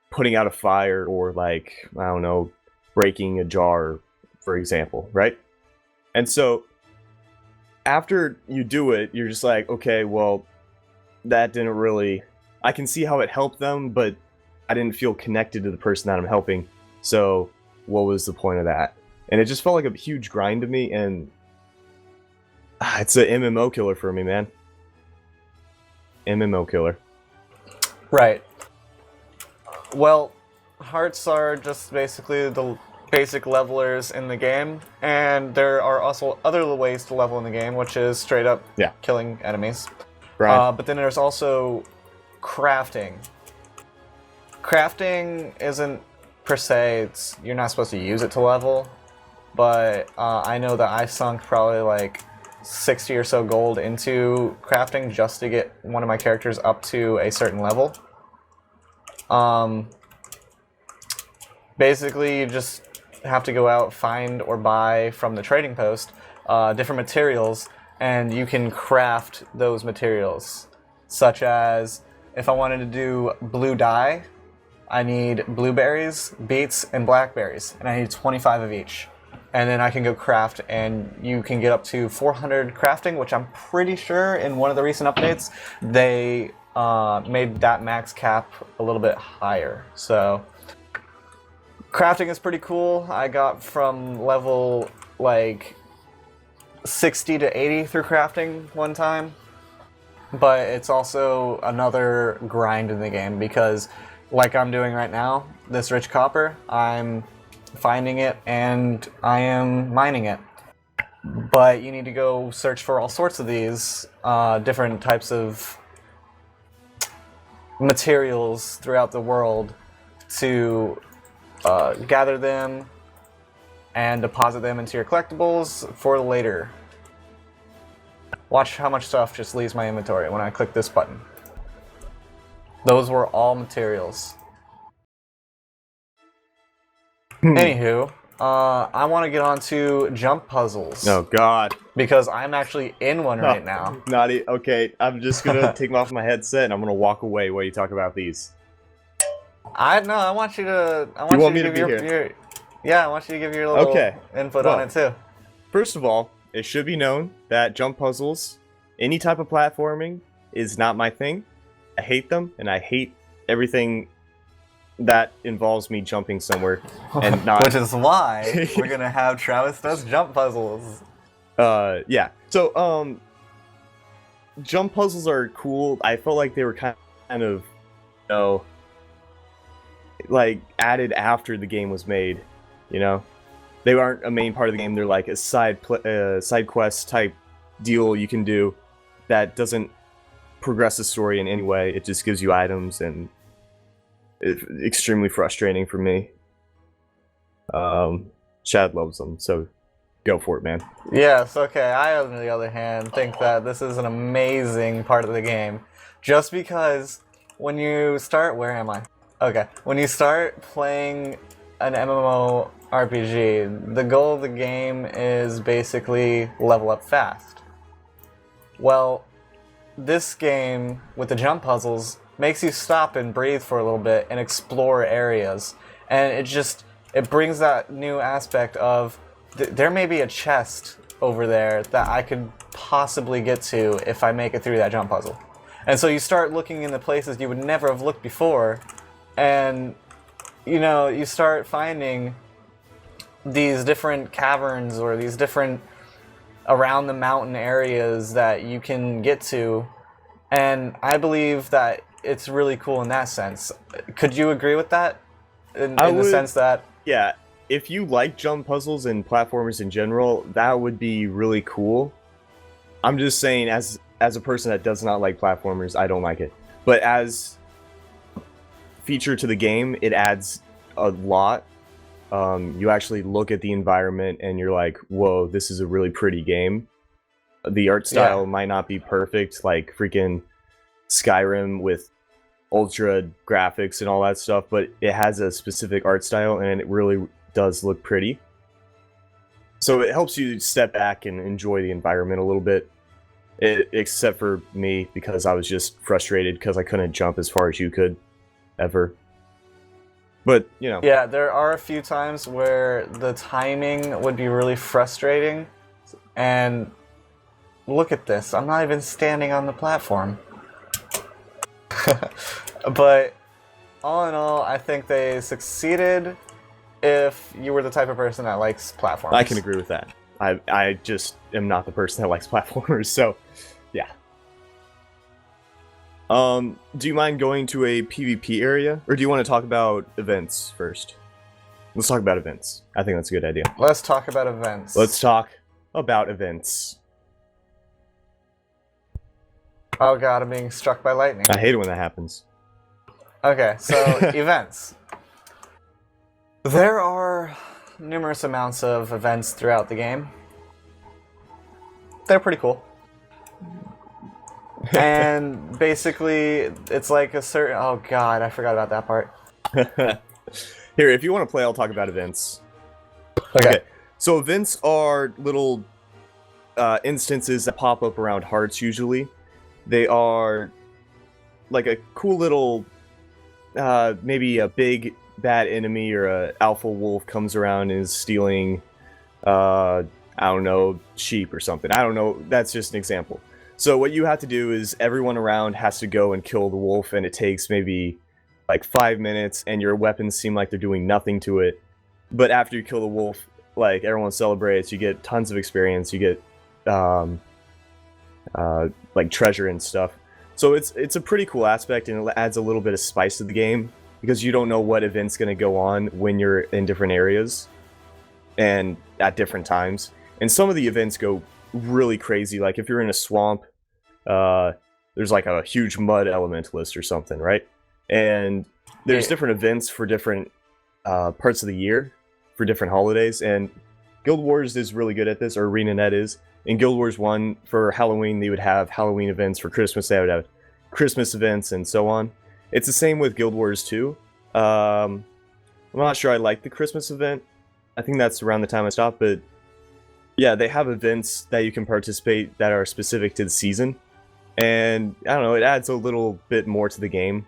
putting out a fire, or like, I don't know, breaking a jar, for example, right? And so after you do it, you're just like, okay, well, that didn't really... I can see how it helped them, but I didn't feel connected to the person that I'm helping. So what was the point of that? And it just felt like a huge grind to me, and It's a MMO killer for me, man. MMO killer. Right. Well, hearts are just basically the basic levelers in the game, and there are also other ways to level in the game, which is straight up killing enemies. Right. But then there's also crafting. Crafting isn't per se, you're not supposed to use it to level, but I know that I sunk probably like 60 or so gold into crafting just to get one of my characters up to a certain level. Basically, you just have to go out, find or buy from the trading post different materials, and you can craft those materials. Such as, if I wanted to do blue dye, I need blueberries, beets, and blackberries, and I need 25 of each. And then I can go craft, and you can get up to 400 crafting, which I'm pretty sure in one of the recent updates, they made that max cap a little bit higher. So, crafting is pretty cool. I got from level, like, 60 to 80 through crafting one time. But it's also another grind in the game, because, like I'm doing right now, this rich copper, I'm finding it and I am mining it. But you need to go search for all sorts of these different types of materials throughout the world to gather them and deposit them into your collectibles for later. Watch how much stuff just leaves my inventory when I click this button. Those were all materials. Anywho, I want to get on to jump puzzles. Oh, God. Because I'm actually in one right now. Okay, I'm just going to take off my headset and I'm going to walk away while you talk about these. I want you to... I want you me to to give be your, here? yeah, I want you to give your little input on it too. First of all, it should be known that jump puzzles, any type of platforming, is not my thing. I hate them, and I hate everything that involves me jumping somewhere and not. Which is why we're gonna have Travis does jump puzzles. Yeah. So, jump puzzles are cool. I felt like they were kind of, like added after the game was made. You know, they aren't a main part of the game. They're like a side quest type deal you can do that doesn't progress the story in any way. It just gives you items, and it's extremely frustrating for me. Shad loves them, so go for it, man. Yes, okay. I, on the other hand, think that this is an amazing part of the game. Just because when you start... Where am I? Okay. When you start playing an MMORPG, the goal of the game is basically level up fast. Well, this game, with the jump puzzles, makes you stop and breathe for a little bit and explore areas. And it brings that new aspect of, there may be a chest over there that I could possibly get to if I make it through that jump puzzle. And so you start looking in the places you would never have looked before, and you start finding these different caverns or these different around the mountain areas that you can get to, and I believe that it's really cool in that sense. Could you agree with that? In the sense that... Yeah, if you like jump puzzles and platformers in general, that would be really cool. I'm just saying, as a person that does not like platformers, I don't like it. But as feature to the game, it adds a lot. You actually look at the environment and you're like, whoa, this is a really pretty game. The art style might not be perfect, like freaking Skyrim with ultra graphics and all that stuff, but it has a specific art style and it really does look pretty. So it helps you step back and enjoy the environment a little bit. Except for me, because I was just frustrated because I couldn't jump as far as you could, ever. But, Yeah, there are a few times where the timing would be really frustrating. And look at this, I'm not even standing on the platform. But all in all, I think they succeeded if you were the type of person that likes platforms. I can agree with that. I just am not the person that likes platformers, so yeah. Do you mind going to a PvP area, or do you want to talk about events first? Let's talk about events. I think that's a good idea. Let's talk about events. Let's talk about events. Oh god, I'm being struck by lightning. I hate it when that happens. Okay, so events. There are numerous amounts of events throughout the game. They're pretty cool. And basically, it's like a certain... Oh god, I forgot about that part. Here, if you want to play, I'll talk about events. Okay. So events are little instances that pop up around hearts usually. They are like a cool little, maybe a big bad enemy or a alpha wolf comes around and is stealing, I don't know, sheep or something. I don't know, that's just an example. So what you have to do is everyone around has to go and kill the wolf, and it takes maybe like 5 minutes, and your weapons seem like they're doing nothing to it. But after you kill the wolf, like, everyone celebrates, you get tons of experience, you get like treasure and stuff. So it's a pretty cool aspect, and it adds a little bit of spice to the game, because you don't know what event's going to go on when you're in different areas and at different times. And some of the events go really crazy, like if you're in a swamp, there's like a huge mud elementalist or something, right? And there's different events for different parts of the year, for different holidays, and Guild Wars is really good at this, or ArenaNet is. In Guild Wars 1, for Halloween, they would have Halloween events. For Christmas, they would have Christmas events, and so on. It's the same with Guild Wars 2. I'm not sure I like the Christmas event. I think that's around the time I stopped, but yeah, they have events that you can participate that are specific to the season. And, I don't know, it adds a little bit more to the game.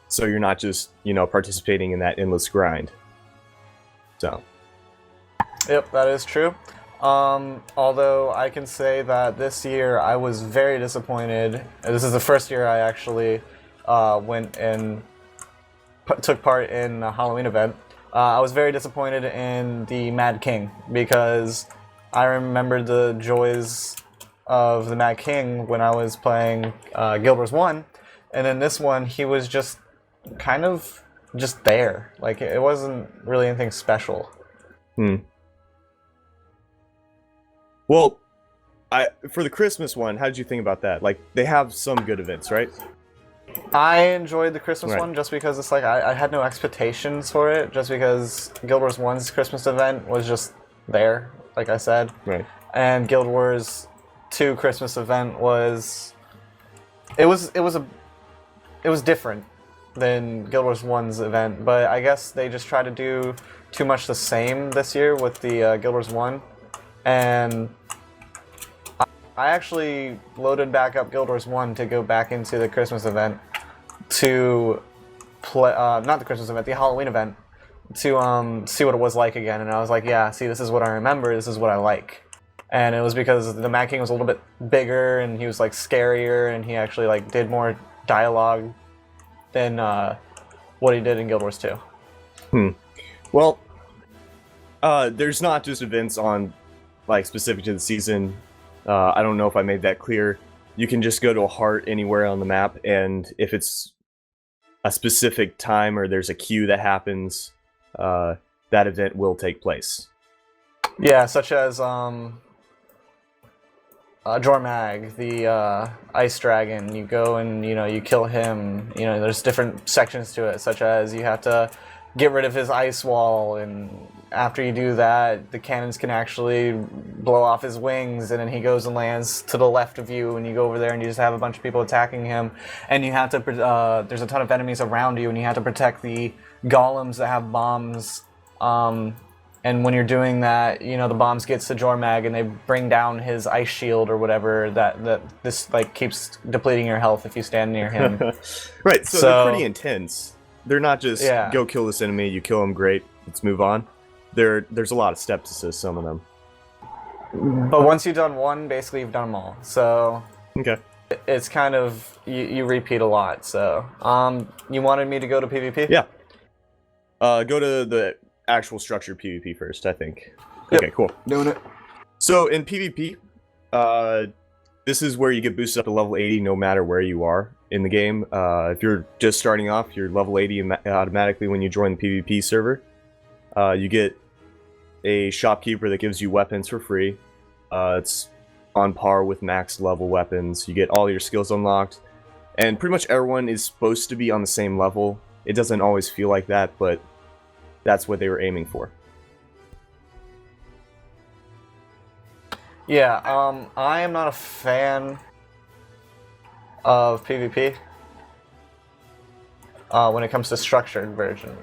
So you're not just, you know, participating in that endless grind. So. Yep, that is true. Although I can say that this year I was very disappointed. This is the first year I actually went and took part in a Halloween event. I was very disappointed in the Mad King, because I remembered the joys of the Mad King when I was playing Guild Wars 1, and in this one he was just kind of just there. Like, it wasn't really anything special. Well, for the Christmas one, how did you think about that? Like, they have some good events, right? I enjoyed the Christmas one just because it's like I had no expectations for it, just because Guild Wars 1's Christmas event was just there, like I said. Right. And Guild Wars 2 Christmas event was it was different than Guild Wars 1's event, but I guess they just tried to do too much the same this year with the Guild Wars 1. And I actually loaded back up Guild Wars 1 to go back into the Christmas event to play, not the Christmas event, the Halloween event, to see what it was like again. And I was like, yeah, see, this is what I remember, this is what I like. And it was because the Mad King was a little bit bigger, and he was like scarier, and he actually like did more dialogue than what he did in Guild Wars 2. Well, there's not just events on like specific to the season. I don't know if I made that clear. You can just go to a heart anywhere on the map, and if it's a specific time or there's a queue that happens, that event will take place. Yeah, such as Jormag, the ice dragon. You go and you kill him. There's different sections to it, such as you have to get rid of his ice wall, and after you do that, the cannons can actually blow off his wings, and then he goes and lands to the left of you, and you go over there and you just have a bunch of people attacking him, and you have to there's a ton of enemies around you, and you have to protect the golems that have bombs, and when you're doing that, the bombs gets to Jormag, and they bring down his ice shield or whatever, that this like keeps depleting your health if you stand near him. Right, so they're pretty intense. They're not just, go kill this enemy, you kill him, great, let's move on. There's a lot of steps to some of them. But once you've done one, basically you've done them all. So okay, it's kind of, you repeat a lot. So you wanted me to go to PvP? Yeah. Go to the actual structured PvP first, I think. Yep. Okay, cool. Doing it. So in PvP, this is where you get boosted up to level 80 no matter where you are in the game. If you're just starting off, you're level 80 automatically when you join the PvP server. You get a shopkeeper that gives you weapons for free. It's on par with max level weapons. You get all your skills unlocked, and pretty much everyone is supposed to be on the same level. It doesn't always feel like that, but that's what they were aiming for. Yeah, I am not a fan of PvP when it comes to structured version.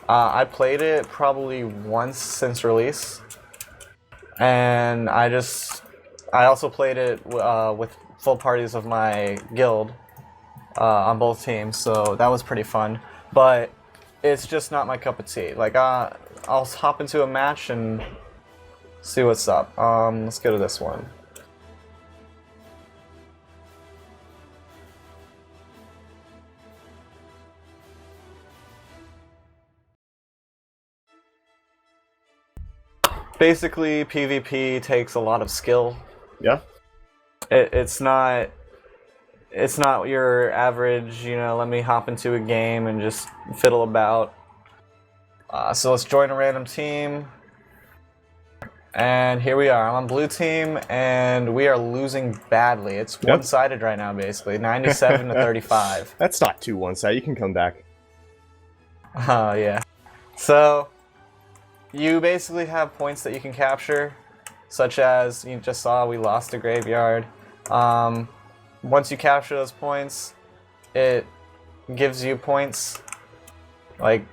I played it probably once since release, and I also played it with full parties of my guild on both teams, so that was pretty fun. But it's just not my cup of tea. Like, I'll hop into a match and see what's up. Let's go to this one. Basically, PvP takes a lot of skill. Yeah. It's not your average, let me hop into a game and just fiddle about. So let's join a random team. And here we are. I'm on blue team, and we are losing badly. It's one-sided right now, basically. 97 to 35. That's not too one-sided. You can come back. Oh, yeah. So, you basically have points that you can capture, such as, you just saw, we lost a graveyard. Once you capture those points, it gives you points, like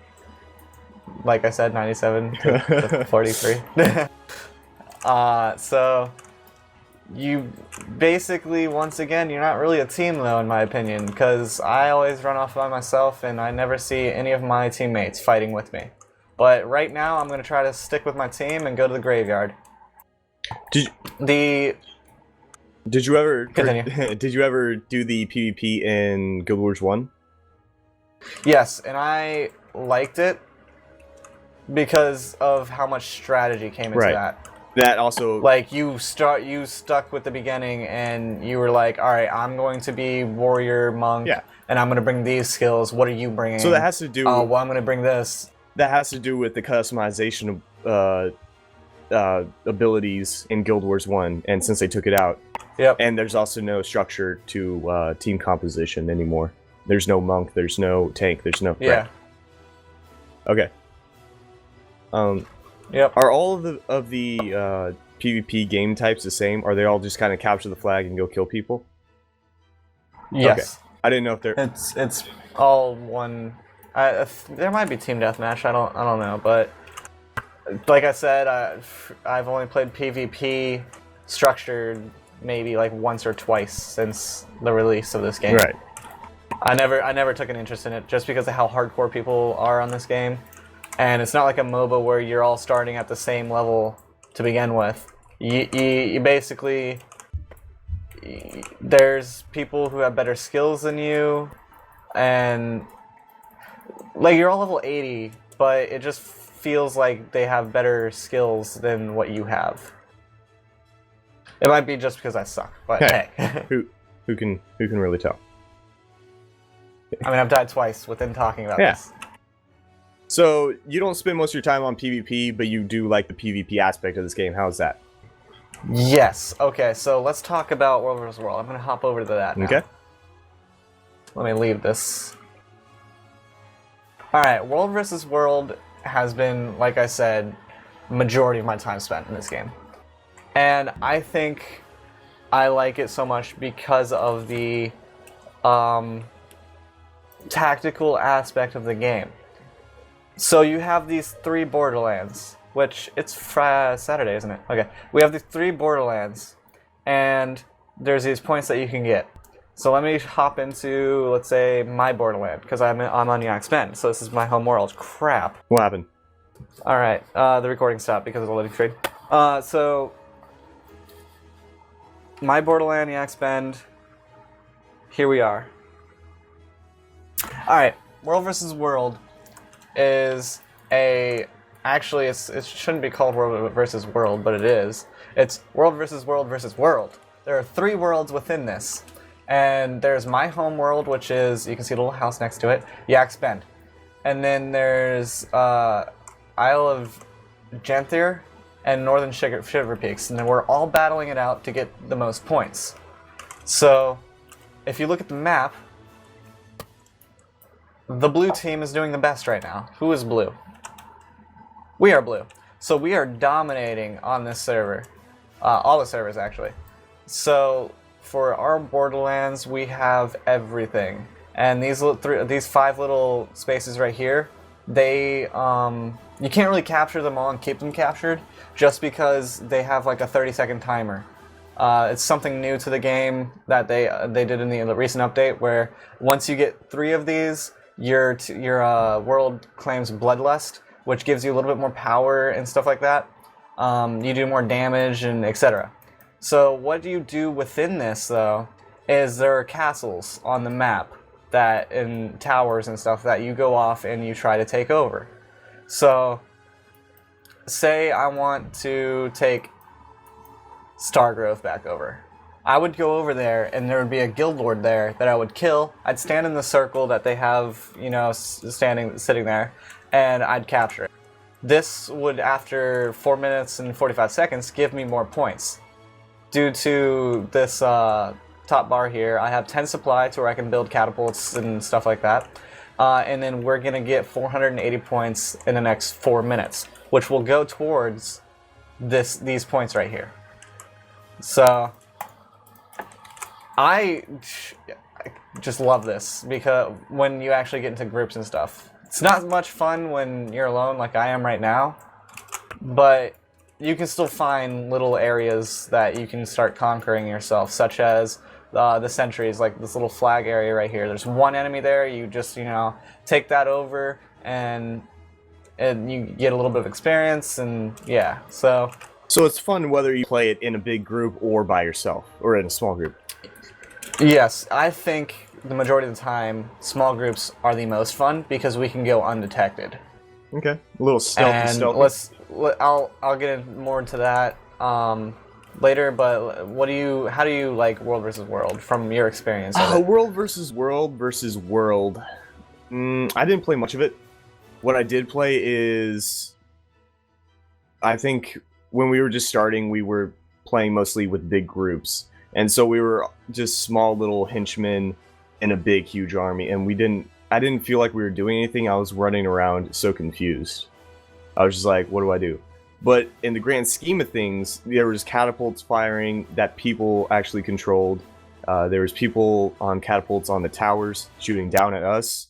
I said, 97 to 43. So you basically, once again, you're not really a team though, in my opinion, because I always run off by myself and I never see any of my teammates fighting with me. But right now, I'm going to try to stick with my team and go to the graveyard. Did you ever did you ever do the PvP in Guild Wars 1? Yes, and I liked it because of how much strategy came into that. That also, like, you stuck with the beginning and you were like, all right, I'm going to be warrior monk, and I'm going to bring these skills. What are you bringing? So that has to do. Well, I'm going to bring this. That has to do with the customization of abilities in Guild Wars 1, and since they took it out. Yep. And there's also no structure to team composition anymore. There's no monk, there's no tank, there's no... Yeah. Right. Okay. Yep. Are all of the PvP game types the same? Are they all just kind of capture the flag and go kill people? Yes. Okay. I didn't know if they're... It's all one... there might be team deathmatch, I don't know, but... Like I said, I've only played PvP structured maybe like once or twice since the release of this game. Right. I never took an interest in it just because of how hardcore people are on this game. And it's not like a MOBA where you're all starting at the same level to begin with. You basically... There's people who have better skills than you, and... Like, you're all level 80, but it just feels like they have better skills than what you have. It might be just because I suck, but hey. who can really tell? I mean, I've died twice within talking about this. So, you don't spend most of your time on PvP, but you do like the PvP aspect of this game. How's that? Yes. Okay, so let's talk about World vs. World. I'm going to hop over to that now. Okay. Let me leave this. Alright, World vs. World has been, like I said, majority of my time spent in this game. And I think I like it so much because of the tactical aspect of the game. So you have these 3 Borderlands, which it's Saturday, isn't it? Okay. We have these 3 Borderlands, and there's these points that you can get. So let me hop into, let's say, my Borderland, because I'm on Yak Spend, so this is my home world. Crap. What happened? Alright, the recording stopped because of the loading screen. So, my Borderland, Yak Spend, here we are. Alright, World vs. World is a Actually, it shouldn't be called World versus World, but it is. It's World versus World versus World. There are 3 worlds within this. And there's my home world, which is, you can see a little house next to it, Yak's Bend. And then there's Isle of Janthier and Northern Shiver Peaks. And then we're all battling it out to get the most points. So, if you look at the map, the blue team is doing the best right now. Who is blue? We are blue. So we are dominating on this server. All the servers, actually. So, for our Borderlands, we have everything. And these 5 little spaces right here, they, you can't really capture them all and keep them captured, just because they have like a 30-second timer. It's something new to the game that they did in the recent update, where once you get 3 of these, your world claims Bloodlust, which gives you a little bit more power and stuff like that. You do more damage and etc. So what you do within this, though, is there are castles on the map that and towers and stuff that you go off and you try to take over. So, say I want to take Stargrove back over. I would go over there and there would be a guild lord there that I would kill. I'd stand in the circle that they have, you know, sitting there, and I'd capture it. This would, after 4 minutes and 45 seconds, give me more points. Due to this top bar here, I have 10 supply to where I can build catapults and stuff like that. And then we're going to get 480 points in the next 4 minutes, which will go towards these points right here. So, I just love this, because when you actually get into groups and stuff. It's not much fun when you're alone like I am right now, but you can still find little areas that you can start conquering yourself, such as the sentries, like this little flag area right here. There's one enemy there, you just, you know, take that over, and you get a little bit of experience, and yeah, so... So it's fun whether you play it in a big group or by yourself, or in a small group. Yes, I think the majority of the time, small groups are the most fun because we can go undetected. Okay, a little stealthy. I'll get more into that later. But how do you like World versus World from your experience? World versus World versus World. I didn't play much of it. What I did play is, I think when we were just starting, we were playing mostly with big groups, and so we were just small little henchmen in a big, huge army, and I didn't feel like we were doing anything. I was running around so confused. I was just like, what do I do? But in the grand scheme of things, there was catapults firing that people actually controlled. There was people on catapults on the towers shooting down at us.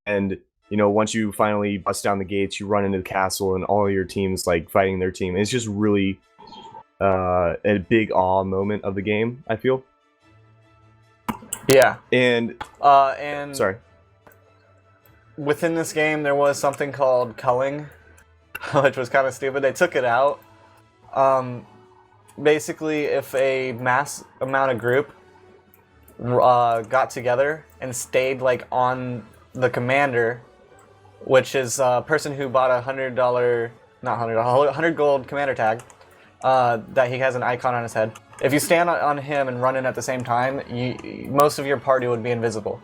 And, you know, once you finally bust down the gates, you run into the castle and all your team's like fighting their team. It's just really a big awe moment of the game, I feel. Yeah. And sorry. Within this game, there was something called culling, which was kind of stupid. They took it out. Basically, if a mass amount of group got together and stayed like on the commander, which is a person who bought $100 gold commander tag, that he has an icon on his head. If you stand on him and run in at the same time, most of your party would be invisible.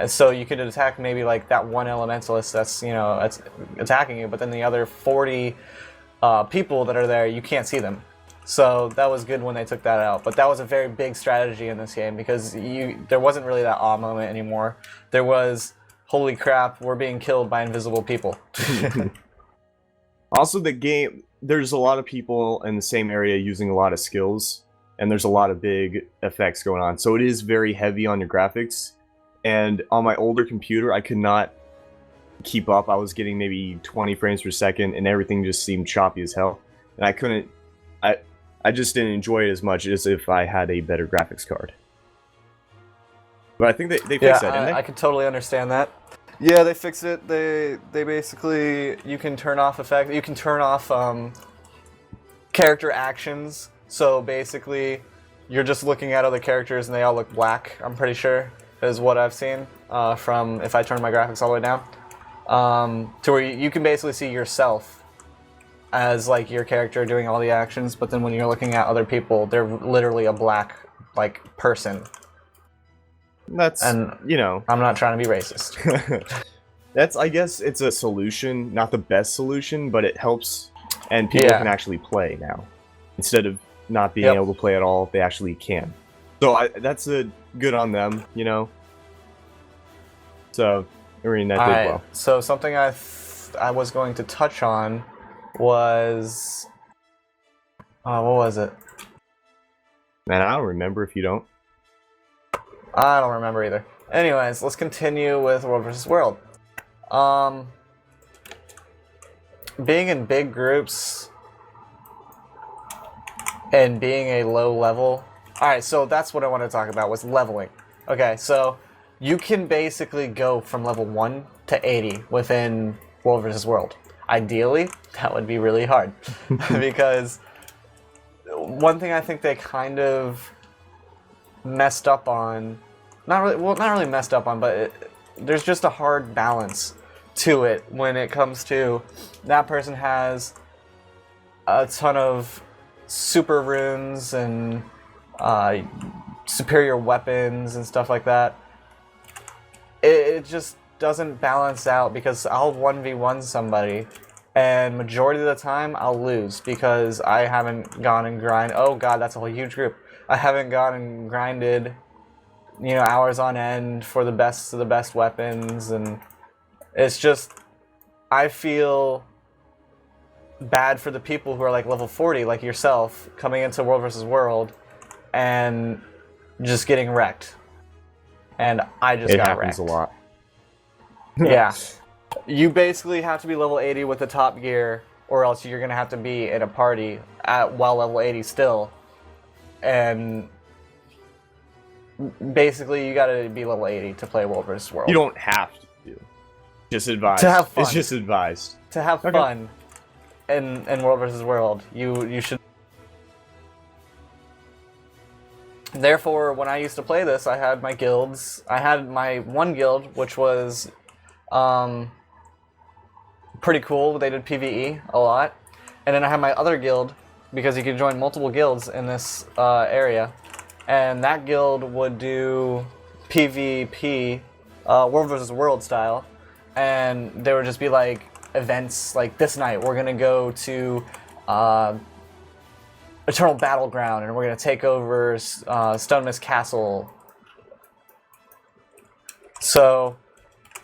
So you could attack maybe like that one elementalist that's, you know, that's attacking you, but then the other 40 people that are there, you can't see them. So that was good when they took that out. But that was a very big strategy in this game, because there wasn't really that awe moment anymore. There was, holy crap, we're being killed by invisible people. Also, the game, there's a lot of people in the same area using a lot of skills, and there's a lot of big effects going on. So it is very heavy on your graphics. And on my older computer, I could not keep up. I was getting maybe 20 frames per second, and everything just seemed choppy as hell. And I couldn't... I just didn't enjoy it as much as if I had a better graphics card. But I think they fixed that, didn't they? I could totally understand that. Yeah, they fixed it. They basically, you can turn off effects. You can turn off character actions. So basically, you're just looking at other characters and they all look black, I'm pretty sure, is what I've seen from if I turn my graphics all the way down. To where you can basically see yourself as like your character doing all the actions, but then when you're looking at other people, they're literally a black like person. That's, And you know, I'm not trying to be racist. that's, I guess it's a solution, not the best solution, but it helps, and people Yeah. can actually play now. Instead of not being Yep. able to play at all, they actually can. So that's a good on them, you know? So, I mean, that did well. So something I was going to touch on was... what was it? Man, I don't remember if you don't. I don't remember either. Anyways, let's continue with World vs. World. Being in big groups and being a low level. Alright, so that's what I want to talk about, was leveling. Okay, so you can basically go from level 1 to 80 within World vs. World. Ideally, that would be really hard. Because one thing I think they kind of messed up on, not really messed up on, but there's just a hard balance to it when it comes to that person has a ton of super runes and superior weapons and stuff like that. It just doesn't balance out, because I'll 1v1 somebody and majority of the time I'll lose because I haven't gone and grind. Oh god, that's a whole huge group. I haven't gone and grinded, you know, hours on end for the best of the best weapons, and it's just, I feel bad for the people who are like level 40, like yourself, coming into World vs. World and just getting wrecked. And I just got wrecked. It happens a lot. Yeah. You basically have to be level 80 with the top gear, or else you're going to have to be in a party at level 80 still. And basically you got to be level 80 to play World vs. World. You don't have to do. Just advised. To have fun. It's just advised. To have fun in World vs. World, you should. Therefore, when I used to play this, I had my guilds. I had my one guild, which was pretty cool. They did PvE a lot. And then I had my other guild, because you could join multiple guilds in this area. And that guild would do PvP, World vs. World style. And there would just be like events like this night we're gonna go to Eternal Battleground and we're gonna take over Stone Mist Castle. So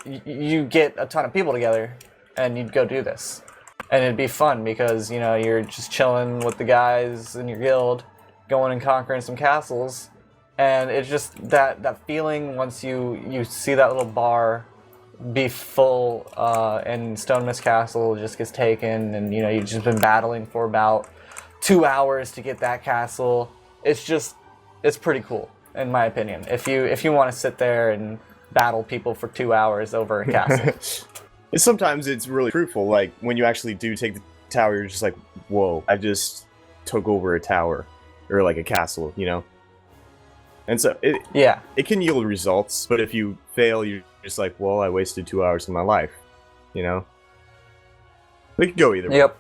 you get a ton of people together and you'd go do this, and it'd be fun because, you know, you're just chilling with the guys in your guild, going and conquering some castles, and it's just that feeling once you see that little bar be full, and Stone Mist Castle just gets taken, and you know you've just been battling for about 2 hours to get that castle. It's pretty cool in my opinion. If you want to sit there and battle people for 2 hours over a castle. Sometimes it's really fruitful. Like when you actually do take the tower, you're just like, "Whoa! I just took over a tower, or like a castle," you know. And so it can yield results, but if you fail, you're just like, well, I wasted 2 hours of my life, you know? It could go either way. Yep.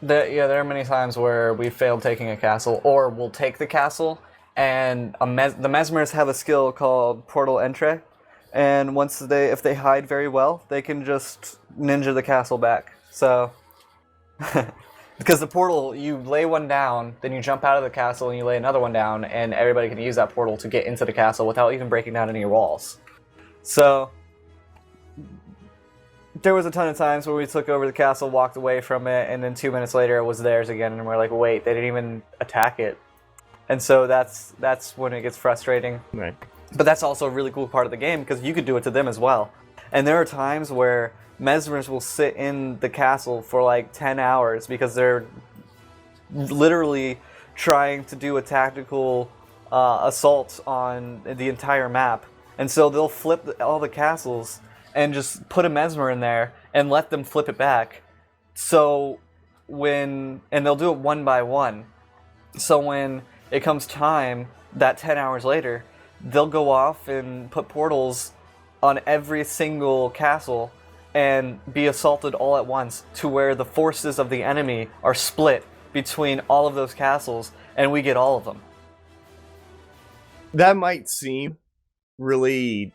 There are many times where we failed taking a castle, or we'll take the castle, and the Mesmers have a skill called Portal Entry, and if they hide very well, they can just ninja the castle back. So... Because the portal, you lay one down, then you jump out of the castle and you lay another one down, and everybody can use that portal to get into the castle without even breaking down any walls. So, there was a ton of times where we took over the castle, walked away from it, and then 2 minutes later it was theirs again, and we're like, wait, they didn't even attack it. And so that's when it gets frustrating. Right. But that's also a really cool part of the game, because you could do it to them as well. And there are times where Mesmers will sit in the castle for like 10 hours because they're literally trying to do a tactical assault on the entire map. And so they'll flip all the castles and just put a Mesmer in there and let them flip it back. So and they'll do it one by one. So when it comes time, that 10 hours later, they'll go off and put portals on every single castle, and be assaulted all at once, to where the forces of the enemy are split between all of those castles, and we get all of them. That might seem really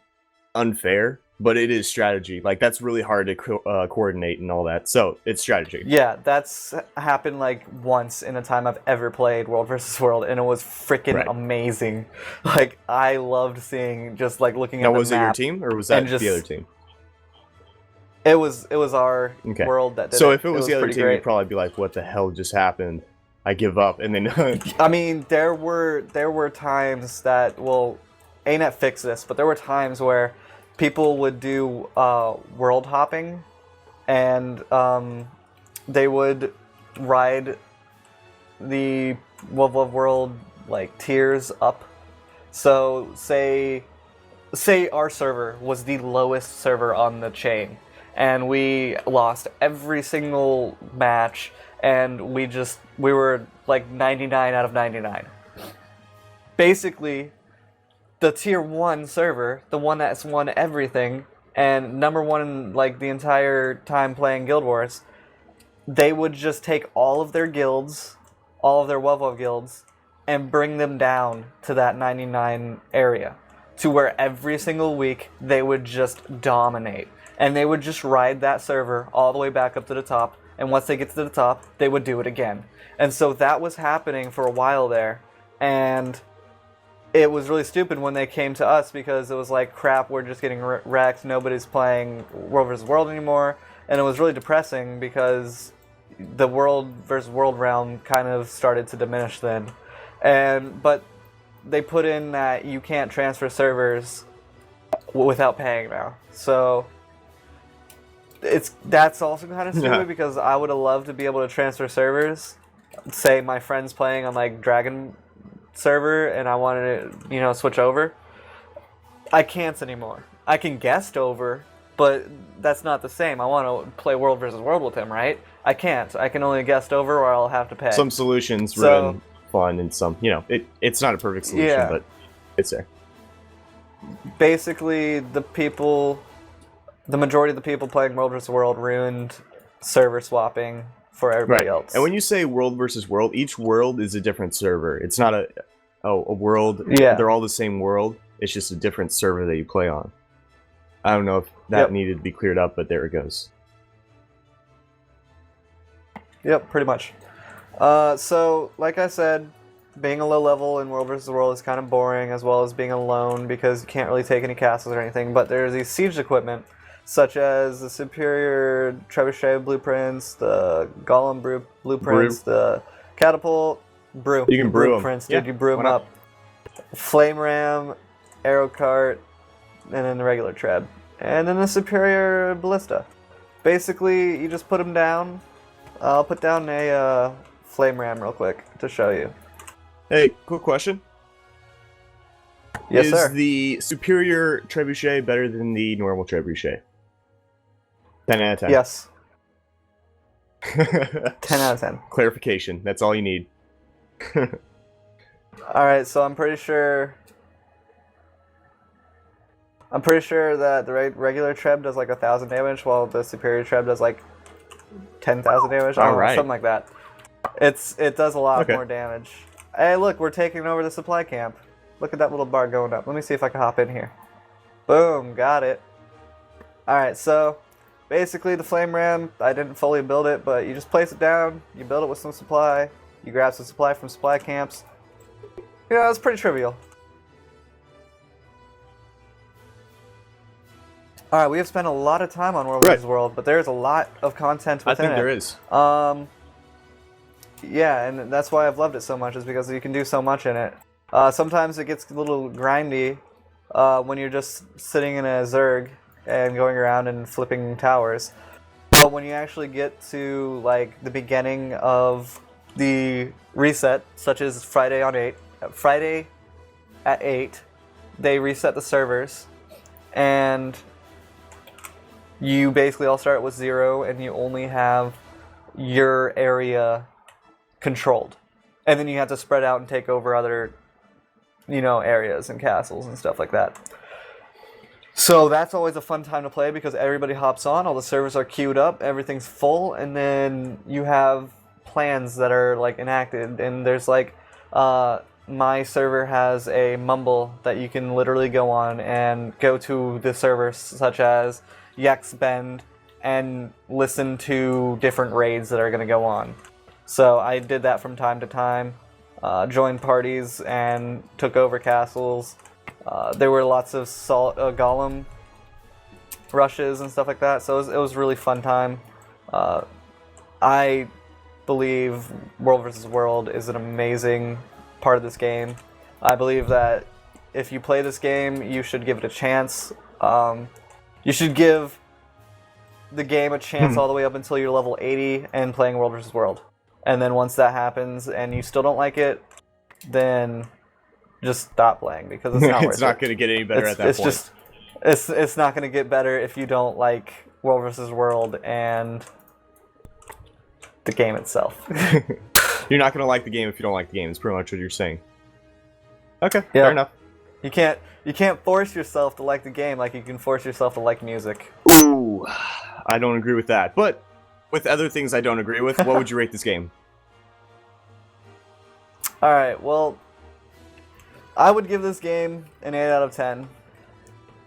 unfair, but it is strategy. Like, that's really hard to coordinate and all that. So it's strategy. Yeah, that's happened like once in a time I've ever played World vs. World, and it was freaking amazing. Like, I loved seeing, just like looking at the map. Now, was it your team, or was that the other team? It was our world that did it. So if it was the other team, great. you'd probably be like, what the hell just happened? I give up, and then... I mean, there were times that, well, ANET fixed this, but there were times where people would do world hopping, and they would ride the world like tiers up. So say our server was the lowest server on the chain, and we lost every single match, and we were like 99 out of 99. Basically, the tier 1 server, the one that's won everything, and number one in like the entire time playing Guild Wars, they would just take all of their guilds, all of their WoW guilds, and bring them down to that 99 area, to where every single week they would just dominate. And they would just ride that server all the way back up to the top, and once they get to the top, they would do it again. And so that was happening for a while there, and it was really stupid when they came to us, because it was like, crap, we're just getting wrecked, nobody's playing World vs. World anymore, and it was really depressing because the World vs. World realm kind of started to diminish then. But they put in that you can't transfer servers without paying now. So that's also kind of stupid, because I would have loved to be able to transfer servers. Say my friend's playing on like Dragon server and I wanted to, switch over. I can't anymore. I can guest over, but that's not the same. I want to play World vs. World with him, right? I can't. I can only guest over, or I'll have to pay. Some solutions ruin fun, and some, it's not a perfect solution, but it's there. Basically, the majority of the people playing World vs. World ruined server swapping for everybody else. And when you say World versus World, each world is a different server. It's not a world. Yeah. They're all the same world. It's just a different server that you play on. I don't know if that needed to be cleared up, but there it goes. Yep, pretty much. So, like I said, being a low level in World vs. World is kind of boring, as well as being alone, because you can't really take any castles or anything. But there's these siege equipment, such as the Superior Trebuchet blueprints, the Golem blueprints, the Catapult you can brew blueprints. Dude, you brew them up. Flame Ram, Arrow Cart, and then the regular Treb. And then the Superior Ballista. Basically, you just put them down. I'll put down a Flame Ram real quick to show you. Hey, quick question. Yes, sir. Is the Superior Trebuchet better than the normal Trebuchet? 10 out of 10. Yes. 10 out of 10. Clarification. That's all you need. Alright, so I'm pretty sure that the regular Treb does like 1,000 damage, while the Superior Treb does like 10,000 damage. Alright. Something like that. It does a lot more damage. Hey, look, we're taking over the supply camp. Look at that little bar going up. Let me see if I can hop in here. Boom, got it. Alright, so basically the Flame Ram, I didn't fully build it, but you just place it down, you build it with some supply, you grab some supply from supply camps. It's pretty trivial. Alright, we have spent a lot of time on World vs. World, but there's a lot of content within it. I think there is. Yeah, and that's why I've loved it so much, is because you can do so much in it. Sometimes it gets a little grindy when you're just sitting in a Zerg and going around and flipping towers. But when you actually get to like the beginning of the reset, such as Friday at 8, they reset the servers, and you basically all start with 0, and you only have your area controlled. And then you have to spread out and take over other, areas and castles and stuff like that. So that's always a fun time to play because everybody hops on, all the servers are queued up, everything's full, and then you have plans that are like enacted, and there's like my server has a mumble that you can literally go on and go to the servers such as Yex Bend and listen to different raids that are going to go on. So I did that from time to time, joined parties and took over castles. There were lots of golem rushes and stuff like that, so it was really fun time. I believe World vs. World is an amazing part of this game. I believe that if you play this game, you should give it a chance. You should give the game a chance all the way up until you're level 80 and playing World vs. World. And then once that happens and you still don't like it, then just stop playing because it's not worth it. It's not going to get any better at that point. It's not going to get better if you don't like World vs. World and the game itself. You're not going to like the game if you don't like the game. It's pretty much what you're saying. Okay, fair enough. You can't force yourself to like the game like you can force yourself to like music. Ooh, I don't agree with that. But with other things I don't agree with, what would you rate this game? Alright, well, I would give this game an 8 out of 10.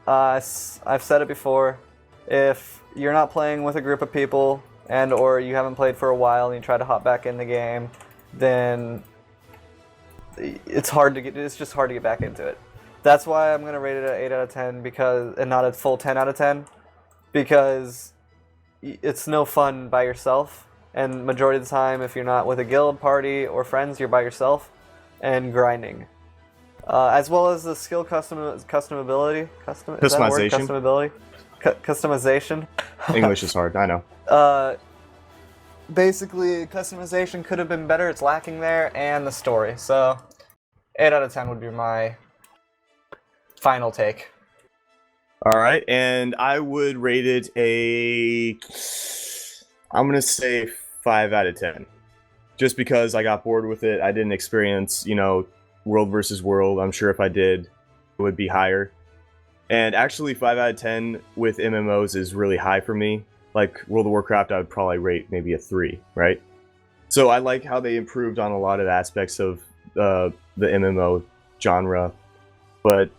I've said it before. If you're not playing with a group of people and or you haven't played for a while and you try to hop back in the game, then it's just hard to get back into it. That's why I'm going to rate it at 8 out of 10 and not a full 10 out of 10 because it's no fun by yourself, and majority of the time if you're not with a guild party or friends, you're by yourself and grinding. As well as the skill customization. Customization. English is hard, I know. Basically, customization could have been better. It's lacking there, and the story. So, 8 out of 10 would be my final take. Alright, and I would rate it I'm going to say 5 out of 10. Just because I got bored with it. I didn't experience, World vs. World. I'm sure if I did, it would be higher. And actually, 5 out of 10 with MMOs is really high for me. Like World of Warcraft, I would probably rate maybe a 3, right? So I like how they improved on a lot of aspects of the MMO genre. But,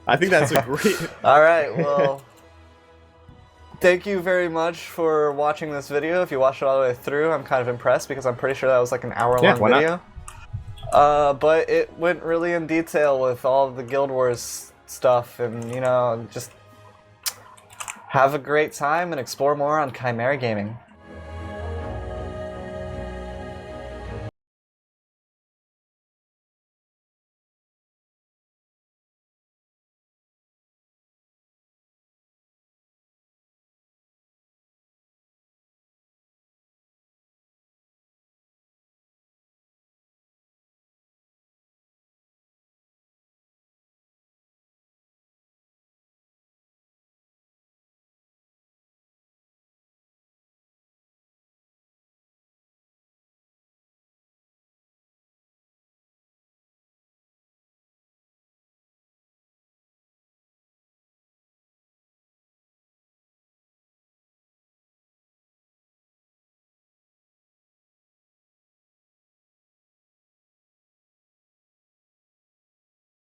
I think that's a great... Alright, well... Thank you very much for watching this video. If you watched it all the way through, I'm kind of impressed because I'm pretty sure that was like an hour-long video. But it went really in detail with all of the Guild Wars stuff and, just have a great time and explore more on Chimera Gaming.